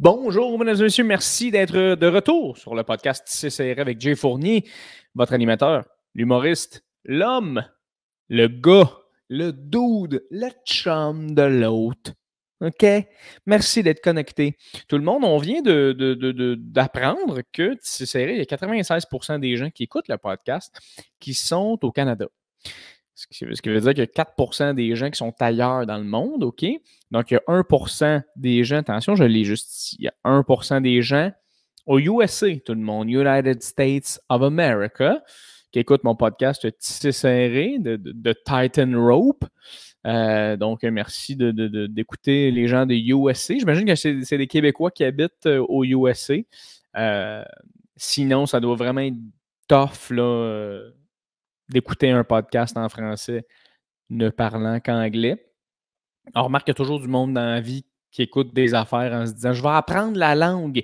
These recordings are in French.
Bonjour, mesdames et messieurs. Merci d'être de retour sur le podcast Tissé Serré avec Jay Fournier, votre animateur, l'humoriste, l'homme, le gars, le dude, le chum de l'autre. OK? Merci d'être connecté. Tout le monde, on vient d'apprendre que Tissé Serré, il y a 96% des gens qui écoutent le podcast qui sont au Canada. Ce qui veut dire qu'il y a 4% des gens qui sont ailleurs dans le monde, OK? Donc, il y a 1% des gens, attention, je l'ai juste ici, il y a 1% des gens au USA, tout le monde, United States of America, qui écoutent mon podcast Tissé Serré de Titan Rope. Donc, merci d'écouter les gens de USA. J'imagine que c'est des Québécois qui habitent au USA. Sinon, ça doit vraiment être tough, là, d'écouter un podcast en français ne parlant qu'anglais. On remarque qu'il y a toujours du monde dans la vie qui écoute des affaires en se disant « Je vais apprendre la langue ».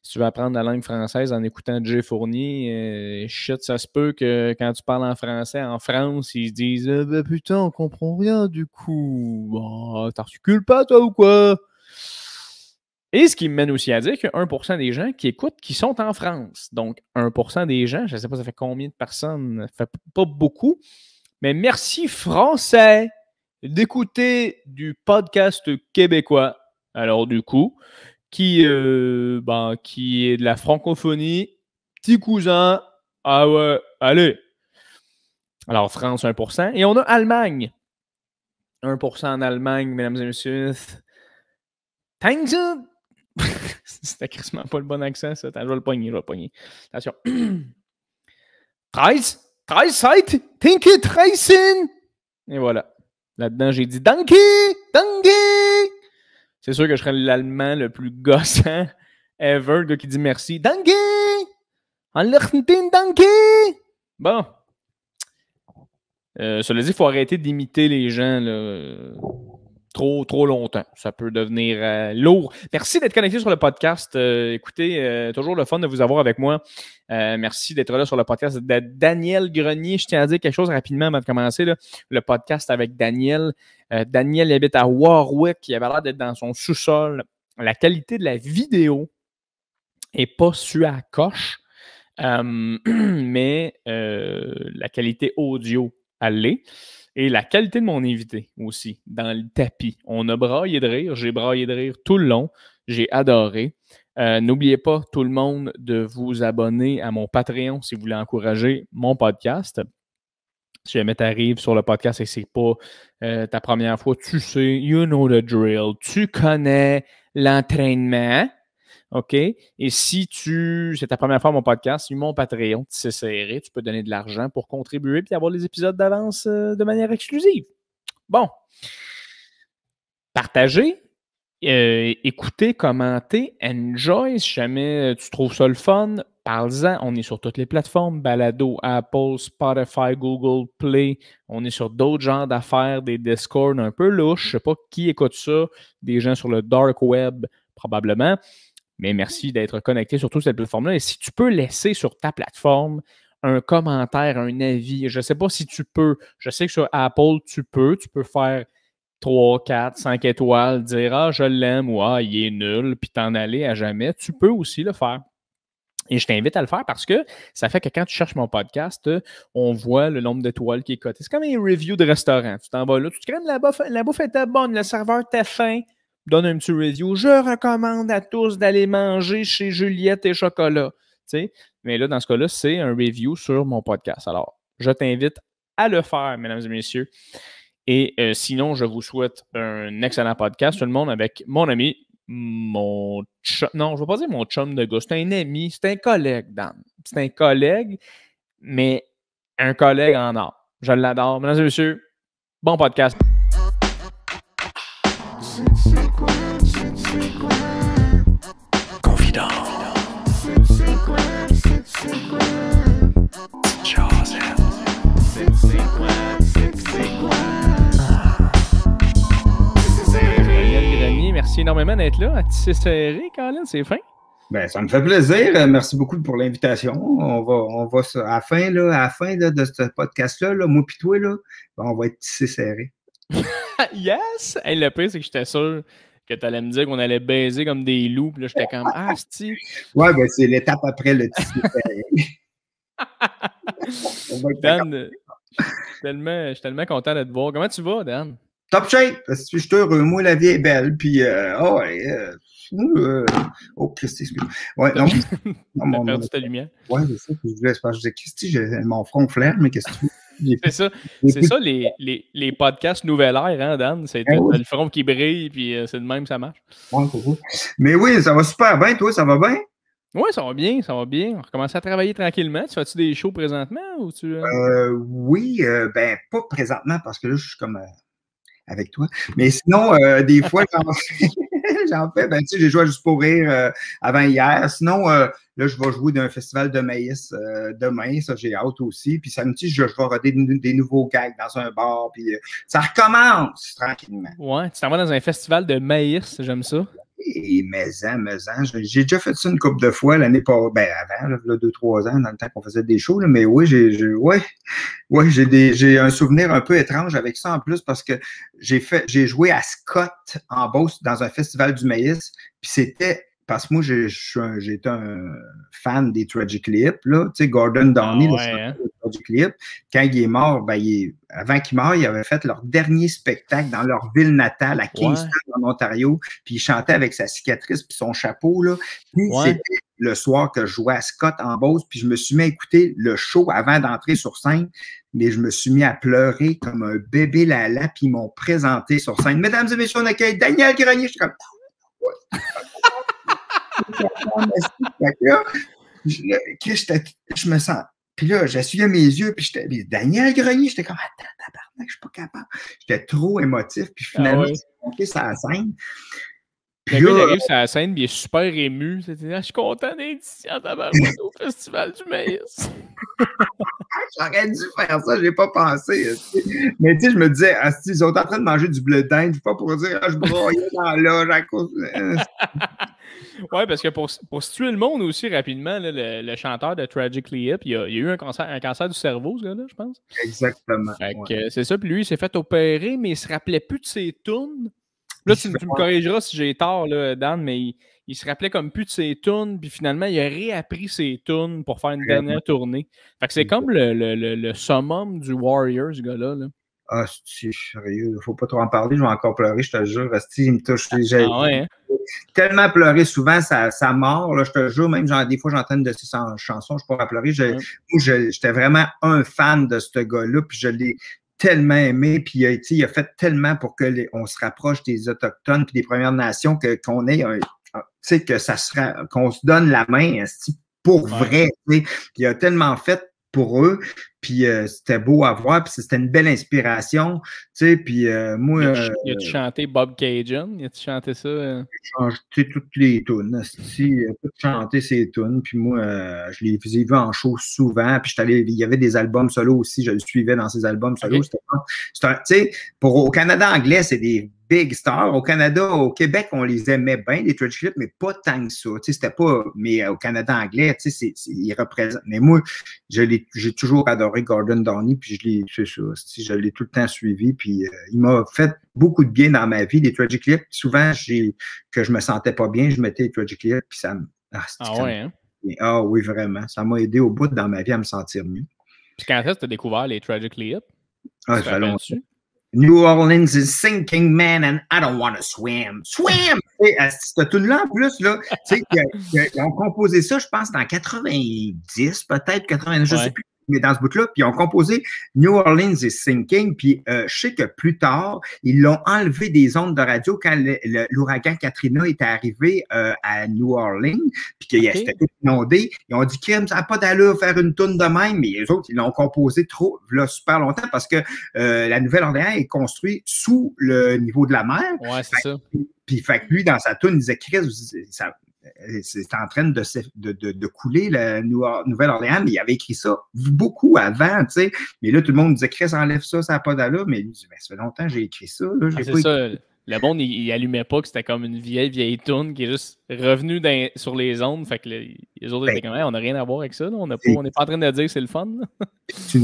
Si tu veux apprendre la langue française en écoutant Jay Fournier, shit, ça se peut que quand tu parles en français en France, ils se disent ben putain, on comprend rien du coup. Oh, t'articules pas toi ou quoi? Et ce qui me mène aussi à dire qu'il y a 1% des gens qui écoutent qui sont en France. Donc, 1% des gens, je ne sais pas ça fait combien de personnes, ça fait pas beaucoup, mais merci français d'écouter du podcast québécois. Alors, du coup, qui est de la francophonie, petit cousin, ah ouais, allez. Alors, France, 1%. Et on a Allemagne. 1% en Allemagne, mesdames et messieurs. Thanks. C'était crissement pas le bon accent, ça. Attends, je vais le pogner, Attention. 13 Zeit, Tinke 13. Et voilà. Là-dedans, j'ai dit Danke, Danke. C'est sûr que je serais l'allemand le plus gossant ever, le gars qui dit merci. Danke! Danke! Bon. Cela dit, il faut arrêter d'imiter les gens là, trop longtemps. Ça peut devenir lourd. Merci d'être connecté sur le podcast. Écoutez, toujours le fun de vous avoir avec moi. Merci d'être là sur le podcast de Daniel Grenier. Je tiens à dire quelque chose rapidement avant de commencer. Là. Le podcast avec Daniel. Daniel il habite à Warwick. Il avait l'air d'être dans son sous-sol. La qualité de la vidéo n'est pas su à coche, mais la qualité audio, elle l'est. Et la qualité de mon invité aussi, dans le tapis. On a braillé de rire. J'ai braillé de rire tout le long. J'ai adoré. N'oubliez pas, tout le monde, de vous abonner à mon Patreon si vous voulez encourager mon podcast. Si jamais tu arrives sur le podcast et que ce n'est pas ta première fois, tu sais, you know the drill. Tu connais l'entraînement. OK? Et si c'est ta première fois à mon podcast, sur mon Patreon, Tissé Serré, tu peux donner de l'argent pour contribuer et avoir les épisodes d'avance de manière exclusive. Bon. Partagez, écoutez, commentez, enjoy. Si jamais tu trouves ça le fun, parle-en. On est sur toutes les plateformes. Balado, Apple, Spotify, Google Play. On est sur d'autres genres d'affaires, des Discord un peu louches. Je ne sais pas qui écoute ça. Des gens sur le dark web, probablement. Mais merci d'être connecté sur toute cette plateforme-là. Et si tu peux laisser sur ta plateforme un commentaire, un avis, je ne sais pas si tu peux. Je sais que sur Apple, tu peux faire 3, 4, 5 étoiles, dire « Ah, je l'aime » ou « Ah, il est nul », puis t'en aller à jamais. Tu peux aussi le faire. Et je t'invite à le faire parce que ça fait que quand tu cherches mon podcast, on voit le nombre d'étoiles qui est coté. C'est comme un review de restaurant. Tu t'en vas là, tu te crèmes la bouffe était bonne, le serveur t'a faim. Donne un petit review. Je recommande à tous d'aller manger chez Juliette et Chocolat. T'sais? Mais là, dans ce cas-là, c'est un review sur mon podcast. Alors, je t'invite à le faire, mesdames et messieurs. Et sinon, je vous souhaite un excellent podcast, tout le monde, avec mon ami, non, je ne vais pas dire mon chum de gars. C'est un ami, c'est un collègue, Dan. C'est un collègue, mais un collègue en or. Je l'adore. Mesdames et messieurs, bon podcast. Confident. Merci énormément d'être là à Tissé Serré, Colin, c'est fin. Ben, ça me fait plaisir. Merci beaucoup pour l'invitation. On va à la fin de ce podcast-là, là, moi et toi, là, on va être Tissé Serré. Yes! Hey, le pire, c'est que j'étais sûr que tu allais me dire qu'on allait baiser comme des loups. Puis là, j'étais comme, ah, c'ti. Ouais, ben c'est l'étape après le tissu. Dan, je suis tellement content de te voir. Comment tu vas, Dan? Top shape! Parce que je suis heureux. Moi, la vie est belle. Puis, oh, ouais, oh, Christy, excuse. Ouais, non. T'as perdu ta lumière. Ouais, c'est ça. Je disais, Christy, mon front flaire, mais qu'est-ce que tu veux? C'est ça, les podcasts nouvelle ère, hein, Dan? C'est oui. le front qui brille, puis c'est de même, ça marche. Ouais, c'est ça. Mais oui, ça va super bien. Toi, ça va bien? Oui, ça va bien, ça va bien. On recommence à travailler tranquillement. Tu fais-tu des shows présentement ou tu. Oui, ben, pas présentement parce que là, je suis comme avec toi. Mais sinon, des fois, j'en fais. Ben, tu sais, j'ai joué à Juste pour rire avant hier. Sinon, là, je vais jouer d'un festival de maïs demain. Ça, j'ai hâte aussi. Puis samedi, je vais roder des nouveaux gags dans un bar. Puis ça recommence tranquillement. Ouais, tu t'en vas dans un festival de maïs, j'aime ça. Et maison. J'ai déjà fait ça une couple de fois l'année avant, là, 2-3 ans, dans le temps qu'on faisait des shows. Là, mais oui, j'ai un souvenir un peu étrange avec ça en plus parce que j'ai joué à Scott en Beauce dans un festival du maïs. Puis c'était parce que moi, j'étais un fan des Tragically Hip, là. Tu sais, Gordon Downey, le Tragically Hip, quand il est mort, avant qu'il meure, il avait fait leur dernier spectacle dans leur ville natale, à Kingston, en Ontario, puis il chantait avec sa cicatrice puis son chapeau, là. Puis c'était le soir que je jouais à Scott en Beauce, puis je me suis mis à écouter le show avant d'entrer sur scène, mais je me suis mis à pleurer comme un bébé lala, puis ils m'ont présenté sur scène. Mesdames et messieurs, on accueille Daniel Grenier. Je suis comme... je me sens. Puis là, j'essuyais mes yeux, puis j'étais Daniel Grenier, j'étais comme attends, tabarnak, je suis pas capable. J'étais trop émotif, puis finalement, j'ai monté sur la scène. Puis le gars, il arrive sur la scène, puis il est super ému. Je suis content d'être ici en tabarouette au Festival du maïs. J'aurais dû faire ça, je n'ai pas pensé. Mais tu sais, je me disais, ils sont en train de manger du bleu d'Inde, pas pour dire, je broyais dans l'âge à cause. Oui, parce que pour situer le monde aussi rapidement, là, le chanteur de Tragically Hip, il a eu un cancer du cerveau, ce gars-là, je pense. Exactement. Fait que, c'est ça, puis lui, il s'est fait opérer, mais il se rappelait plus de ses tunes. Là, tu me corrigeras si j'ai tort, là, Dan, mais il se rappelait comme plus de ses tunes, puis finalement, il a réappris ses tunes pour faire une dernière tournée. Fait que c'est comme le summum du Warrior, ce gars-là. Là. Ah, c'est sérieux, il ne faut pas trop en parler, je vais encore pleurer, je te jure. Il me touche. J'ai tellement pleuré souvent sa mort, là, je te jure, même des fois j'entends de ses chansons, je pourrais pleurer. J'étais vraiment un fan de ce gars-là, puis je l'ai tellement aimé, puis il a fait tellement pour qu'on se rapproche des Autochtones puis des Premières Nations, qu'on ait qu'on se donne la main pour vrai. Puis il a tellement fait pour eux, puis c'était beau à voir, puis c'était une belle inspiration, tu sais, puis moi... Il a-tu chanté Bob Cajun? Il a-tu chanté ça? J'ai chanté toutes les tunes, il a tout chanté ses tunes, puis moi, je les ai vus en show souvent, puis il y avait des albums solo aussi, je le suivais dans ses albums solo, tu sais, au Canada anglais, c'est des big stars. Au Canada, au Québec, on les aimait bien, les Tragically Hip, mais pas tant que ça. Tu sais, c'était pas... Mais au Canada anglais, tu sais, ils représentent... Mais moi, j'ai toujours adoré Gordon Downey, puis je l'ai tout le temps suivi, puis il m'a fait beaucoup de bien dans ma vie, les Tragically Hip. Souvent, que je me sentais pas bien, je mettais les Tragically Hip, puis ça me... Ah oui, vraiment. Ça m'a aidé au bout dans ma vie à me sentir mieux. Puis quand est-ce que tu as découvert les Tragically Hip? Ah, ça fait longtemps. New Orleans is sinking, man, and I don't want to swim. Swim! Cette tune-là, en plus, là, tu sais, ils ont composé ça, je pense, dans 90, peut-être, 80, je sais plus, mais dans ce bout-là, puis ils ont composé New Orleans is sinking, puis je sais que plus tard, ils l'ont enlevé des ondes de radio quand l'ouragan Katrina était arrivé à New Orleans, puis qu'il s'était tout inondé. Ils ont dit, Kim, ça n'a pas d'allure faire une toune de même, mais les autres, ils l'ont composé là, super longtemps parce que la Nouvelle-Orléans est construite sous le niveau de la mer. Ouais, c'est ça. Puis, fait que lui, dans sa toune, il disait, Chris, c'est en train de couler la Nouvelle-Orléans, mais il avait écrit ça beaucoup avant, tu sais. Mais là, tout le monde disait, Chris, enlève ça, ça n'a pas d'allure. Mais lui, ça fait longtemps que j'ai écrit ça. Là, c'est ça. Le monde, il allumait pas que c'était comme une vieille toune qui est juste revenue sur les ondes. Fait que les autres étaient comme, on n'a rien à voir avec ça. Là. On n'est pas en train de dire que c'est le fun. C'est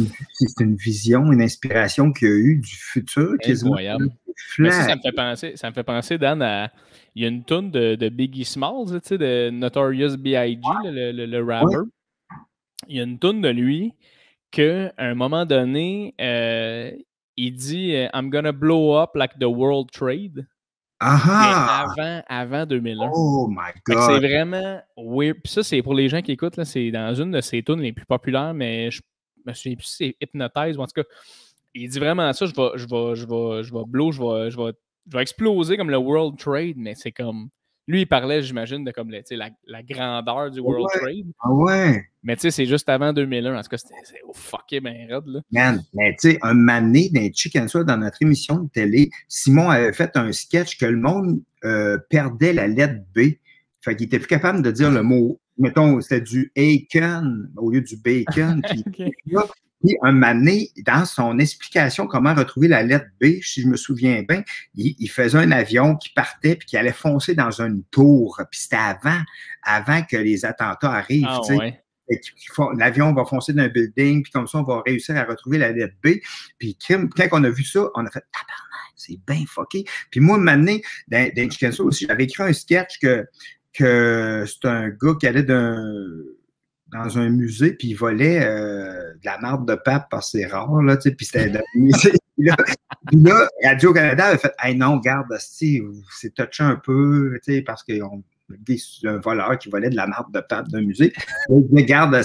une vision, une inspiration qu'il y a eu du futur. Incroyable. Mais ça me fait penser, Dan, à... Il y a une toune de Biggie Smalls, tu sais, de Notorious B.I.G., le Ouais. rapper. Il y a une toune de lui qu'à un moment donné, il dit I'm gonna blow up like the World Trade. Mais Ah! avant 2001. Oh my Fait que c'est God! vraiment weird. Puis ça, c'est pour les gens qui écoutent, là, c'est dans une de ses tunes les plus populaires, mais je me souviens plus si c'est Hypnotize ou en tout cas. Il dit vraiment ça, je vais blow, je vais exploser comme le World Trade, mais c'est comme. Lui, il parlait, j'imagine, de comme la grandeur du World Ouais. Trade. Ah ouais! Mais tu sais, c'est juste avant 2001. En tout cas, c'est fucké ben raide, là. Man, mais tu sais, un mané d'un Chicken Soul dans notre émission de télé, Simon avait fait un sketch que le monde perdait la lettre B. Fait qu'il était plus capable de dire le mot, mettons, c'était du bacon au lieu du bacon. Puis, OK. puis un mané, dans son explication comment retrouver la lettre B, si je me souviens bien, il faisait un avion qui partait puis qui allait foncer dans une tour. Puis c'était avant que les attentats arrivent, Ah tu sais. ouais. L'avion va foncer d'un building, puis comme ça, on va réussir à retrouver la lettre B. Puis quand on a vu ça, on a fait tabarnak, c'est bien fucké. Puis moi, maintenant, dans Chicken Soul aussi, j'avais écrit un sketch que c'est un gars qui allait dans un musée, puis il volait de la marde de pape parce que c'est rare, là, tu sais, puis c'était puis là, Radio-Canada avait fait « Hey non, garde, c'est touché un peu, tu sais, parce qu'on un voleur qui volait de la marde de pape d'un musée. » Regarde,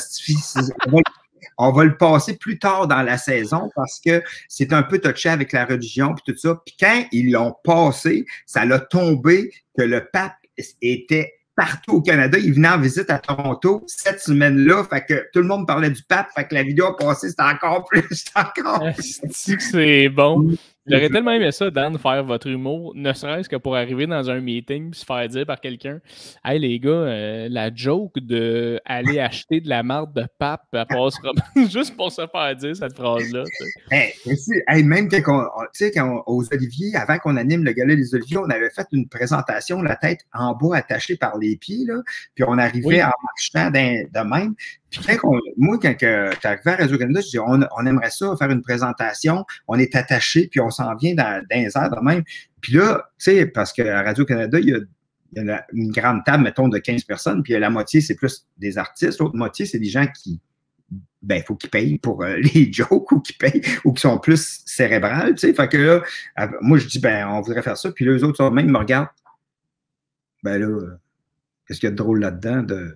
on va le passer plus tard dans la saison parce que c'est un peu touché avec la religion puis tout ça. Puis quand ils l'ont passé, ça l'a tombé que le pape était partout au Canada. Il venait en visite à Toronto cette semaine-là. Fait que tout le monde parlait du pape. Fait que la vidéo a passé, c'était encore plus. C'est bon. J'aurais tellement aimé ça, Dan, faire votre humour, ne serait-ce que pour arriver dans un meeting et se faire dire par quelqu'un Hey les gars, la joke de aller acheter de la marde de pape, elle passera juste pour se faire dire cette phrase-là. Même quand aux Oliviers, avant qu'on anime le gala des Oliviers, on avait fait une présentation, la tête en bas attachée par les pieds, là, puis on arrivait en marchant de même. Puis moi, quand j'étais arrivé à Radio-Canada, je dis on aimerait ça, faire une présentation, on est attaché, puis on s'en vient dans les airs de même. Puis là, tu sais, parce qu'à Radio-Canada, il y a une grande table, mettons, de 15 personnes, puis la moitié, c'est plus des artistes, l'autre moitié, c'est des gens qui, il faut qu'ils payent pour les jokes ou qu'ils payent ou qui sont plus cérébrales, tu sais. Fait que là, moi, je dis, on voudrait faire ça, puis là, eux autres, même, ils me regardent. Ben là, qu'est-ce qu'il y a de drôle là-dedans de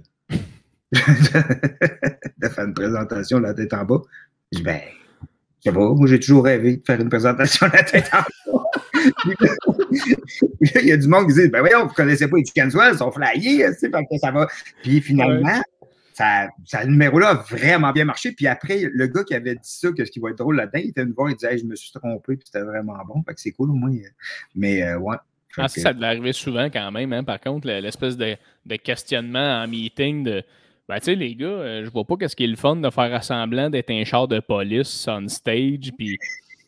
faire une présentation la tête en bas? Je dis, c'est bon, moi j'ai toujours rêvé de faire une présentation la tête en bas. Puis là, il y a du monde qui dit, voyons, vous ne connaissez pas les Chicken Soul, ils sont flyés, fait que ça va. Puis finalement, ce numéro-là a vraiment bien marché. Puis après, le gars qui avait dit ça, que ce qui va être drôle là-dedans, il était venu voir, il disait, je me suis trompé, puis c'était vraiment bon. Fait que c'est cool au moins. Mais ouais. Ça devait arriver souvent quand même, hein, par contre, l'espèce de questionnement en meeting de tu sais, les gars, je vois pas qu'est-ce qui est le fun de faire semblant d'être un char de police on stage, puis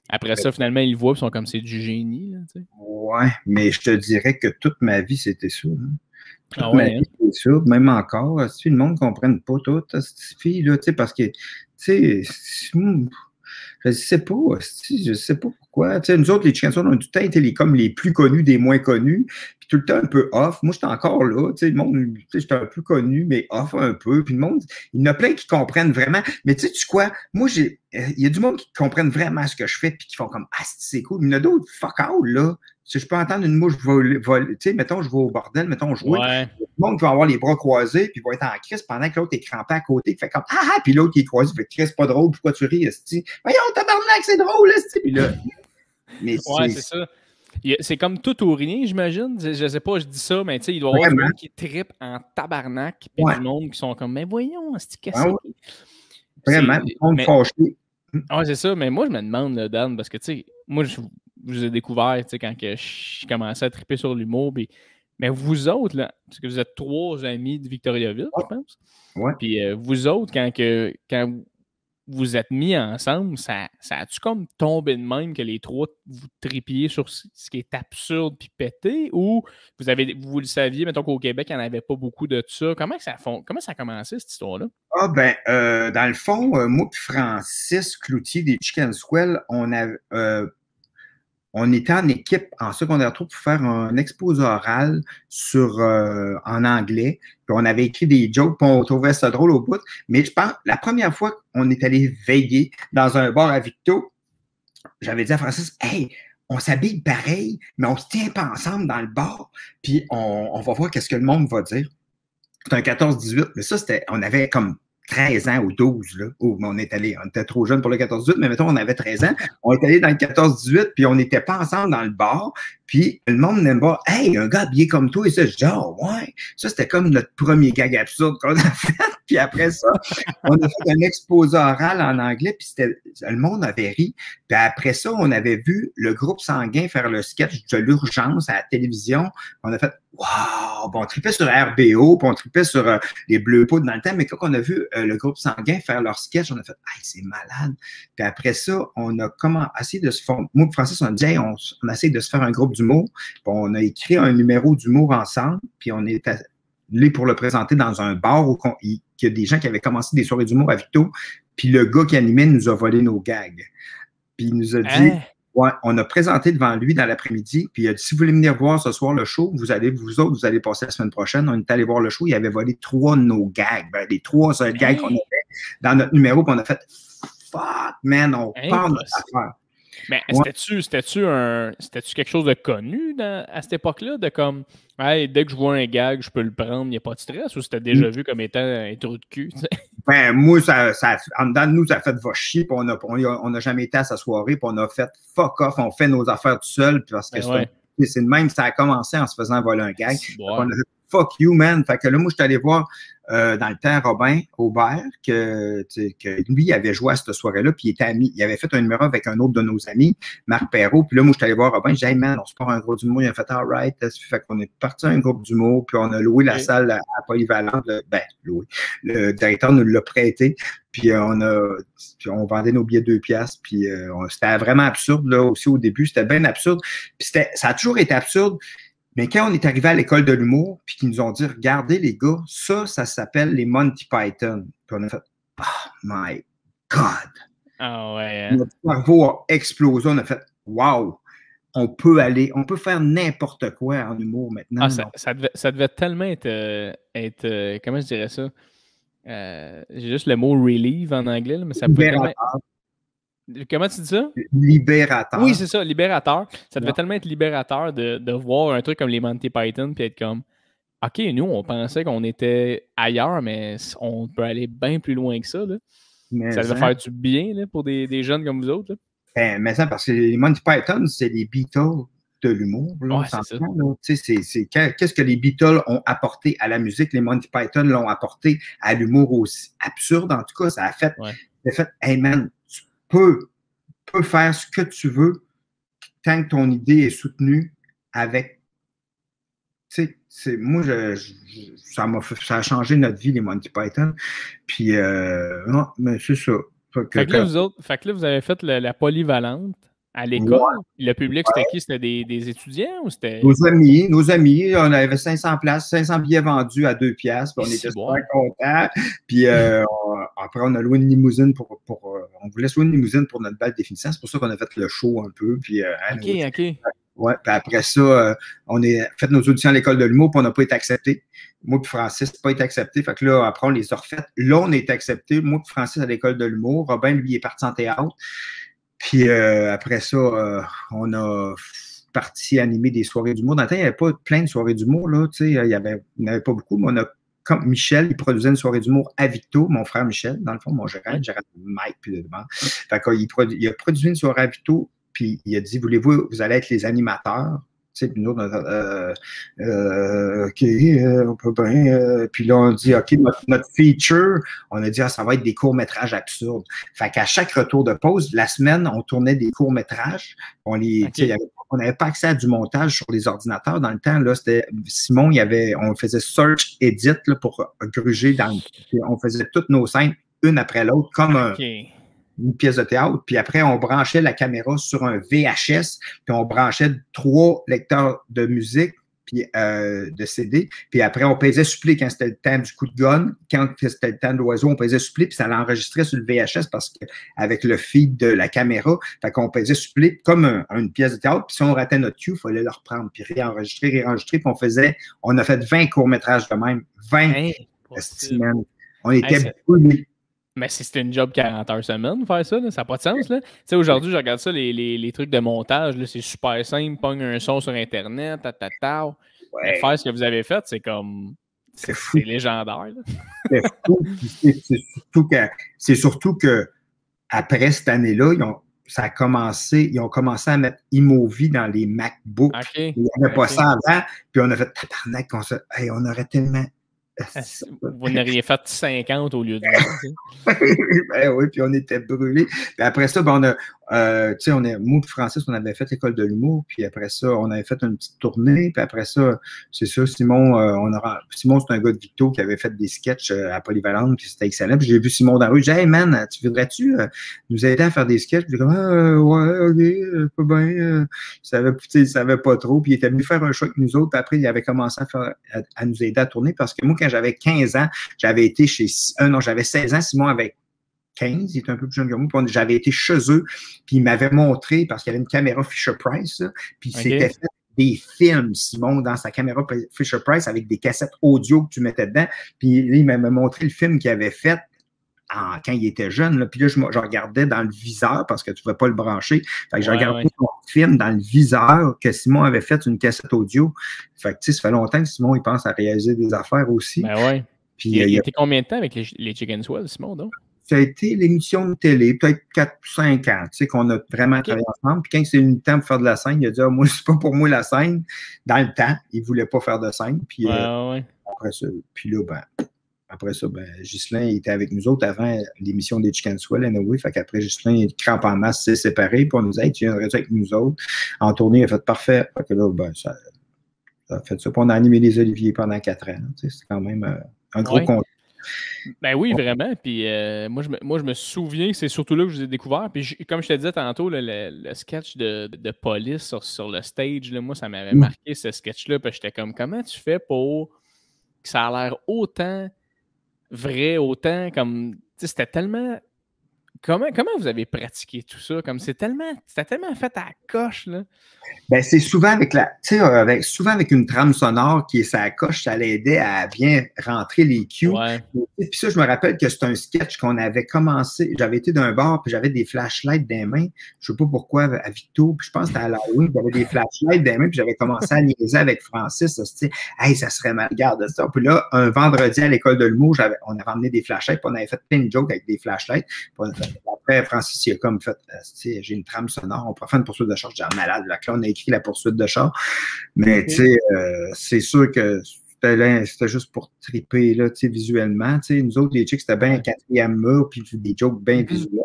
après ça, finalement, ils le voient, puis ils sont comme c'est du génie. Là, tu sais. Ouais, mais je te dirais que toute ma vie, c'était ça. Hein. Toute ma vie, c'était ça. Même encore, si le monde ne comprenne pas tout, cette fille-là, tu sais, parce que, tu sais, je sais pas, je sais pas pourquoi. Tu sais, nous autres, les Chicken Soul, on a tout le temps été comme les plus connus des moins connus, puis tout le temps un peu off. Moi, j'étais encore là, tu sais, le monde, tu sais, j'étais un peu connu, mais off un peu. Puis le monde, il y en a plein qui comprennent vraiment. Mais tu sais, quoi, moi, il y a du monde qui comprennent vraiment ce que je fais, puis qui font comme, c'est cool. Mais il y en a d'autres, fuck out, là. Si je peux entendre une mouche voler, tu sais, mettons, je vais au bordel, mettons, jouer. ouais. Le monde qui va avoir les bras croisés, puis va être en crise pendant que l'autre est crampé à côté, qui fait comme puis l'autre qui est croisé, fait crise, pas drôle, pourquoi tu ris, esti? Voyons, tabarnak, c'est drôle, esti! Puis là, mais ouais, c'est ça. C'est comme tout ou rien, j'imagine. Je sais pas, je dis ça, mais tu sais, il doit y avoir du monde qui trippe en tabarnak, puis du monde qui sont comme, mais voyons, c'est qu'est-ce que c'est? Vraiment, on est fâché. Ouais, c'est ça, mais moi, je me demande, là, Dan, parce que, tu sais, moi, je vous ai découvert, tu sais, quand que je commençais à tripper sur l'humour, mais vous autres, là, parce que vous êtes 3 amis de Victoriaville, je pense. Ouais. Puis vous autres, quand vous êtes mis ensemble, ça a-tu comme tombé de même que les 3 vous tripiez sur ce qui est absurde puis pété, ou vous le saviez, mettons qu'au Québec, il n'y en avait pas beaucoup de ça? Comment ça a commencé, cette histoire-là? Dans le fond, moi et Francis Cloutier des Chicken Swell, on avait on était en équipe en secondaire 3 pour faire un exposé oral en anglais. Puis on avait écrit des jokes, puis on trouvait ça drôle au bout. Mais je pense, la première fois qu'on est allé veiller dans un bar à Victo, j'avais dit à Francis, « Hey, on s'habille pareil, mais on se tient pas ensemble dans le bar, puis on va voir qu'est-ce que le monde va dire. » C'était un 14-18, mais ça, on avait comme 13 ans ou 12, là. Oh, mais on était trop jeunes pour le 14-18, mais mettons, on avait 13 ans. On est allé dans le 14-18, puis on n'était pas ensemble dans le bar. Puis le monde n'aime pas, hey, un gars habillé comme toi, et ça, je dis, oh, ouais. Ça, c'était comme notre premier gag absurde qu'on a fait. Puis après ça, on a fait un exposé oral en anglais, puis le monde avait ri. Puis après ça, on avait vu le groupe Sanguin faire le sketch de l'urgence à la télévision. On a fait, wow! Bon, on tripait sur RBO, puis on tripait sur les Bleus Poudres dans le temps, mais quand on a vu le groupe Sanguin faire leur sketch, on a fait, hey, c'est malade. Puis après ça, on a essayé de se former. Moi et Francis, on a dit, hey, on essaie de se faire un groupe d'humour. Puis on a écrit un numéro d'humour ensemble, puis on est allé pour le présenter dans un bar où il y a des gens qui avaient commencé des soirées d'humour à Victo, puis le gars qui animait nous a volé nos gags. Puis il nous a dit, ouais, on a présenté devant lui dans l'après-midi, puis il a dit, si vous voulez venir voir ce soir le show, vous allez passer la semaine prochaine. On est allé voir le show, il avait volé 3 de nos gags, les 3 seuls gags qu'on avait dans notre numéro, puis on a fait, fuck, man, on parle de notre affaire. Mais c'était-tu quelque chose de connu à cette époque-là, de comme, hey, dès que je vois un gag, je peux le prendre, il n'y a pas de stress, ou c'était déjà vu comme étant un trou de cul? T'sais? Ben, moi, en dedans de nous, ça a fait va chier, puis on n'a jamais été à sa soirée, puis on a fait fuck off, on fait nos affaires tout seul, parce que c'est de même, ça a commencé en se faisant voler un gag. On a fait fuck you, man. Fait que là, moi, je suis allé voir dans le temps Robin Aubert, que lui, il avait joué à cette soirée-là, puis il était ami. Il avait fait un numéro avec un autre de nos amis, Marc Perrault. Puis là, moi, je suis allé voir Robin. J'ai dit, hey, man, on se part un groupe d'humour. Il a fait, all right. Fait qu'on est parti à un groupe d'humour, puis on a loué la salle à Polyvalente. Loué. Le directeur nous l'a prêté. Puis on vendait nos billets 2 piastres. Puis c'était vraiment absurde, là, aussi au début. C'était bien absurde. Puis ça a toujours été absurde. Mais quand on est arrivé à l'école de l'humour, puis qu'ils nous ont dit, regardez les gars, ça s'appelle les Monty Python. Puis on a fait, oh my God! Ah ouais. Notre cerveau a explosé. On a fait, wow! On peut faire n'importe quoi en humour maintenant. Ah, ça devait tellement être comment je dirais ça? J'ai juste le mot relieve en anglais, là, mais ça pouvait tellement... Comment tu dis ça? Libérateur. Oui, c'est ça, libérateur. Ça devait tellement être libérateur de voir un truc comme les Monty Python puis être comme, OK, nous, on pensait qu'on était ailleurs, mais on peut aller bien plus loin que ça. Là. Ça devait faire du bien là, pour des jeunes comme vous autres. Là. Ben, mais ça, parce que les Monty Python, c'est les Beatles de l'humour. Ouais, c'est ça. Qu'est-ce que les Beatles ont apporté à la musique? Les Monty Python l'ont apporté à l'humour aussi absurde. En tout cas, ça a fait, hey man, tu peux faire ce que tu veux tant que ton idée est soutenue avec. Tu sais, moi, ça a changé notre vie, les Monty Python. Puis, non, mais c'est ça. Fait que là, vous avez fait la polyvalente à l'école. Ouais. Le public, c'était qui? C'était des étudiants ou c'était... Nos amis, on avait 500 places, 500 billets vendus à 2 piastres. On était super contents. Puis après, on a loué une limousine on voulait louer une limousine pour notre bal de définition. C'est pour ça qu'on a fait le show un peu. Puis, OK. Ouais, puis après ça, on a fait nos auditions à l'école de l'humour, puis on n'a pas été acceptés. Moi puis Francis, pas été acceptés. Fait que là, après, on les a refaites. Là, on a été acceptés. Moi puis Francis à l'école de l'humour. Robin, lui, est parti en théâtre. Puis après ça, on a parti animer des soirées d'humour. Dans le temps, il n'y avait pas plein de soirées d'humour, là. Tu sais, il n'y avait pas beaucoup, mais on a, comme Michel, il produisait une soirée d'humour à Victo, mon frère Michel, dans le fond, mon gérant Mike, puis le demande. Fait qu'il a produit une soirée à Victo. Puis il a dit, voulez-vous, vous allez être les animateurs? Tu sais, nous, OK, on peut bien. Puis là, on dit, OK, notre feature, on a dit, ça va être des courts-métrages absurdes. Fait qu'à chaque retour de pause, la semaine, on tournait des courts-métrages. On n'avait pas accès à du montage sur les ordinateurs. Dans le temps, là, c'était Simon, on faisait search, edit là, pour gruger on faisait toutes nos scènes, une après l'autre, comme une pièce de théâtre, puis après, on branchait la caméra sur un VHS, puis on branchait 3 lecteurs de musique, puis de CD. Puis après, on pesait supplé quand c'était le temps du coup de gun. Quand c'était le temps de l'oiseau, on pesait supplé, puis ça l'enregistrait sur le VHS parce qu'avec le feed de la caméra, fait qu'on pesait supplé comme une pièce de théâtre. Puis si on ratait notre cue, il fallait le reprendre, puis réenregistrer. Puis on a fait 20 courts-métrages de même. 20 semaines. On était brûlés. Mais si c'était une job 40 heures semaine, faire ça, là, ça n'a pas de sens. Tu sais, aujourd'hui, je regarde ça, les trucs de montage, c'est super simple, pogne un son sur Internet, Mais faire ce que vous avez fait, c'est comme... C'est légendaire. C'est fou. C'est surtout que après cette année-là, ils ont commencé à mettre Imovie dans les MacBooks. Il n'y avait pas ça avant. Puis on a fait tabarnak, on aurait tellement... Vous n'auriez fait 50 au lieu de 20. Ben oui, puis on était brûlés. Puis après ça, ben moi et Francis, on avait fait l'école de l'humour, puis après ça, on avait fait une petite tournée, puis après ça, c'est ça, Simon, Simon, c'est un gars de Victo qui avait fait des sketchs à Polyvalente, puis c'était excellent. Puis j'ai vu Simon dans la rue, j'ai dit, hey man, tu voudrais-tu nous aider à faire des sketchs? Puis j'ai dit, ouais, ok, pas bien. Il savait pas trop, puis il était venu faire un show avec nous autres, puis après, il avait commencé à nous aider à tourner, parce que moi, quand j'avais 15 ans, j'avais été j'avais 16 ans, Simon avait 15, il était un peu plus jeune que moi, puis j'avais été chez eux, puis il m'avait montré, parce qu'il y avait une caméra Fisher-Price, puis il s'était fait des films, Simon, dans sa caméra Fisher-Price, avec des cassettes audio que tu mettais dedans, puis là, il m'avait montré le film qu'il avait fait quand il était jeune, là. Puis là, je regardais dans le viseur, parce que tu ne pouvais pas le brancher, fait que je regardais mon film dans le viseur que Simon avait fait une cassette audio, fait que tu sais, ça fait longtemps que Simon, il pense à réaliser des affaires aussi. Ben ouais. Puis il était combien de temps avec les Chicken Swell, Simon, donc? Ça a été l'émission de télé, peut-être 4 ou 5 ans, tu sais, qu'on a vraiment travaillé ensemble. Puis quand c'est le temps de faire de la scène, il a dit, moi, c'est pas pour moi la scène. Dans le temps, il voulait pas faire de scène. Puis après ça, Ghislain, il était avec nous autres avant l'émission des Chicken Swell, anyway. Fait qu'après, Ghislain, il crampe en masse, s'est séparé. Puis on nous a dit, tu viendrais-tu avec nous autres? En tournée, il a fait parfait. Fait que là, ça a fait ça. Puis on a animé les Oliviers pendant 4 ans. Tu sais, c'est quand même un gros compte. Ben oui, vraiment. Puis moi, je me souviens, c'est surtout là que je vous ai découvert. Puis comme je te disais tantôt, le sketch de police sur le stage, là, moi, ça m'avait marqué ce sketch-là. Puis j'étais comme, comment tu fais pour que ça a l'air autant vrai, autant comme. Tu sais, c'était tellement. Comment vous avez pratiqué tout ça? Comme c'était tellement fait à la coche, là. Ben, c'est souvent souvent avec une trame sonore qui est sa coche, ça l'aidait à bien rentrer les cues. Puis ça, je me rappelle que c'est un sketch qu'on avait commencé. J'avais été d'un bar, puis j'avais des flashlights dans les mains. Je sais pas pourquoi, à Victo, puis je pense que c'était à Halloween, j'avais des flashlights dans les mains, puis j'avais commencé à niaiser avec Francis. Ça serait mal, regarde ça. Puis là, un vendredi à l'école de l'humour, on avait emmené des flashlights, puis on avait fait plein de jokes avec des flashlights. Après, Francis, il a comme fait, j'ai une trame sonore, on pourrait faire une poursuite de char. Genre malade, là, on a écrit la poursuite de char. Mais c'est sûr que c'était juste pour triper là, visuellement. Nous autres, les chicks, c'était bien un quatrième mur, puis des jokes bien visuels.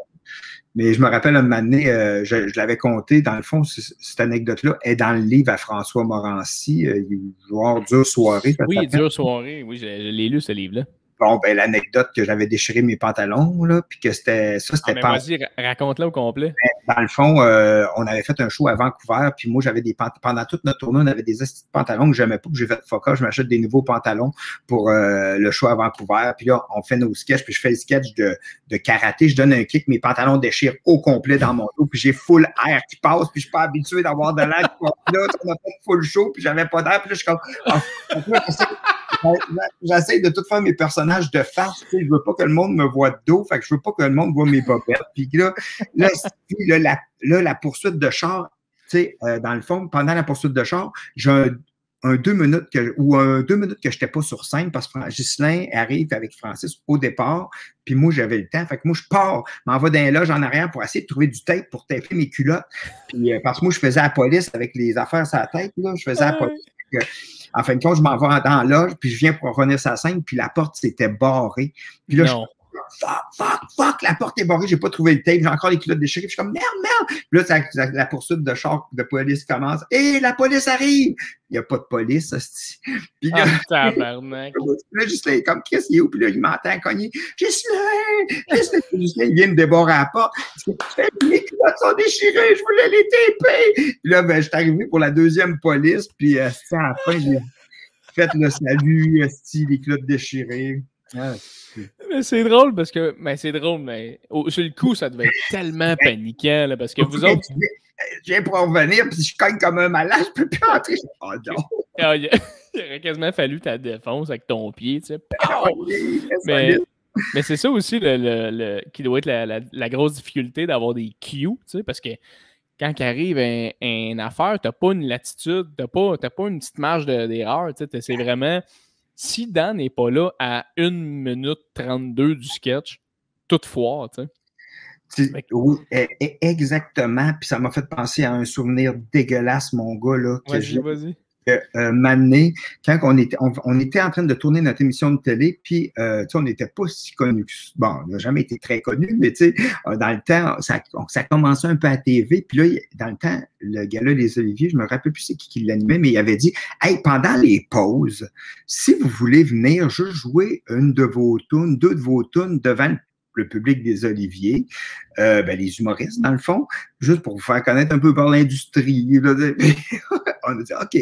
Mais je me rappelle un moment donné, je l'avais compté, dans le fond, cette anecdote-là est dans le livre à François Morancy, il genre Dure soirée. Oui, Dure soirée, oui, je l'ai lu ce livre-là. Bon, ben l'anecdote que j'avais déchiré mes pantalons, là, puis que c'était pas... Vas-y, raconte-la au complet. Dans le fond, on avait fait un show à Vancouver, puis moi, j'avais pendant toute notre tournée, on avait des pantalons que j'aimais pas, puis j'ai fait fuck off, je m'achète des nouveaux pantalons pour le show à Vancouver, puis là, on fait nos sketchs, puis je fais le sketch de karaté, je donne un kick, mes pantalons déchirent au complet dans mon dos, puis j'ai full air qui passe, puis je suis pas habitué d'avoir de l'air qui passe là, on a fait full show, puis j'avais pas d'air, puis là, je suis comme... J'essaie de tout faire mes personnages de face. Tu sais, je veux pas que le monde me voit de dos. Fait que je veux pas que le monde voit mes bobettes. Puis là, la poursuite de char, tu sais, dans le fond, pendant la poursuite de char, j'ai un 2 minutes que je n'étais pas sur scène parce que Ghislain arrive avec Francis au départ, puis moi, j'avais le temps. Fait que moi, je pars, m'en vais dans les loges en arrière pour essayer de trouver du tape pour taper mes culottes. Puis parce que moi, je faisais la police avec les affaires sur la tête. Là, je faisais la police. En fin de compte, je m'en vais dans la loge, puis je viens pour revenir sur la scène, puis la porte s'était barrée. Puis là, fuck, la porte est barrée, j'ai pas trouvé le tape, j'ai encore les culottes déchirées. Puis je suis comme, merde. Puis là, la poursuite de char de police commence. Et la police arrive! Il n'y a pas de police, hostie. Puis là, tabarnak. là, Ghislain, comme, qu'est-ce qu'il est où? Puis là, il m'entend cogner. Ghislain, il vient me débarrer à la porte. Les culottes sont déchirées, je voulais les taper. Puis là, ben, je suis arrivé pour la deuxième police, puis à la fin, j'ai fait le salut, les culottes déchirées. Ah, mais c'est drôle parce que. Mais c'est drôle, mais sur le coup, ça devait être tellement paniquant, là, parce que vous autres. Je viens pour en revenir, puis je cogne comme un malade, je peux plus rentrer. Oh non! Il aurait quasiment fallu ta défense avec ton pied, tu sais. Mais c'est ça aussi qui doit être la grosse difficulté d'avoir des cues, tu sais, parce que quand il arrive une affaire, t'as pas une latitude, t'as pas une petite marge d'erreur, tu sais, c'est vraiment... Si Dan n'est pas là à 1 minute 32 du sketch, toute foire, tu sais. Oui, exactement. Puis ça m'a fait penser à un souvenir dégueulasse, mon gars, là. Vas-y. Mané, quand on était en train de tourner notre émission de télé, puis on n'était pas si connus. Bon, on n'a jamais été très connus, mais tu sais, dans le temps, ça commençait un peu à TV. Puis là, dans le temps, le gars-là, Les Oliviers, je me rappelle plus c'est qui l'animait, mais il avait dit, hey, pendant les pauses, si vous voulez venir juste jouer une de vos tunes, 2 de vos tunes devant le public des Oliviers, les humoristes, dans le fond, juste pour vous faire connaître un peu par l'industrie. On a dit, OK,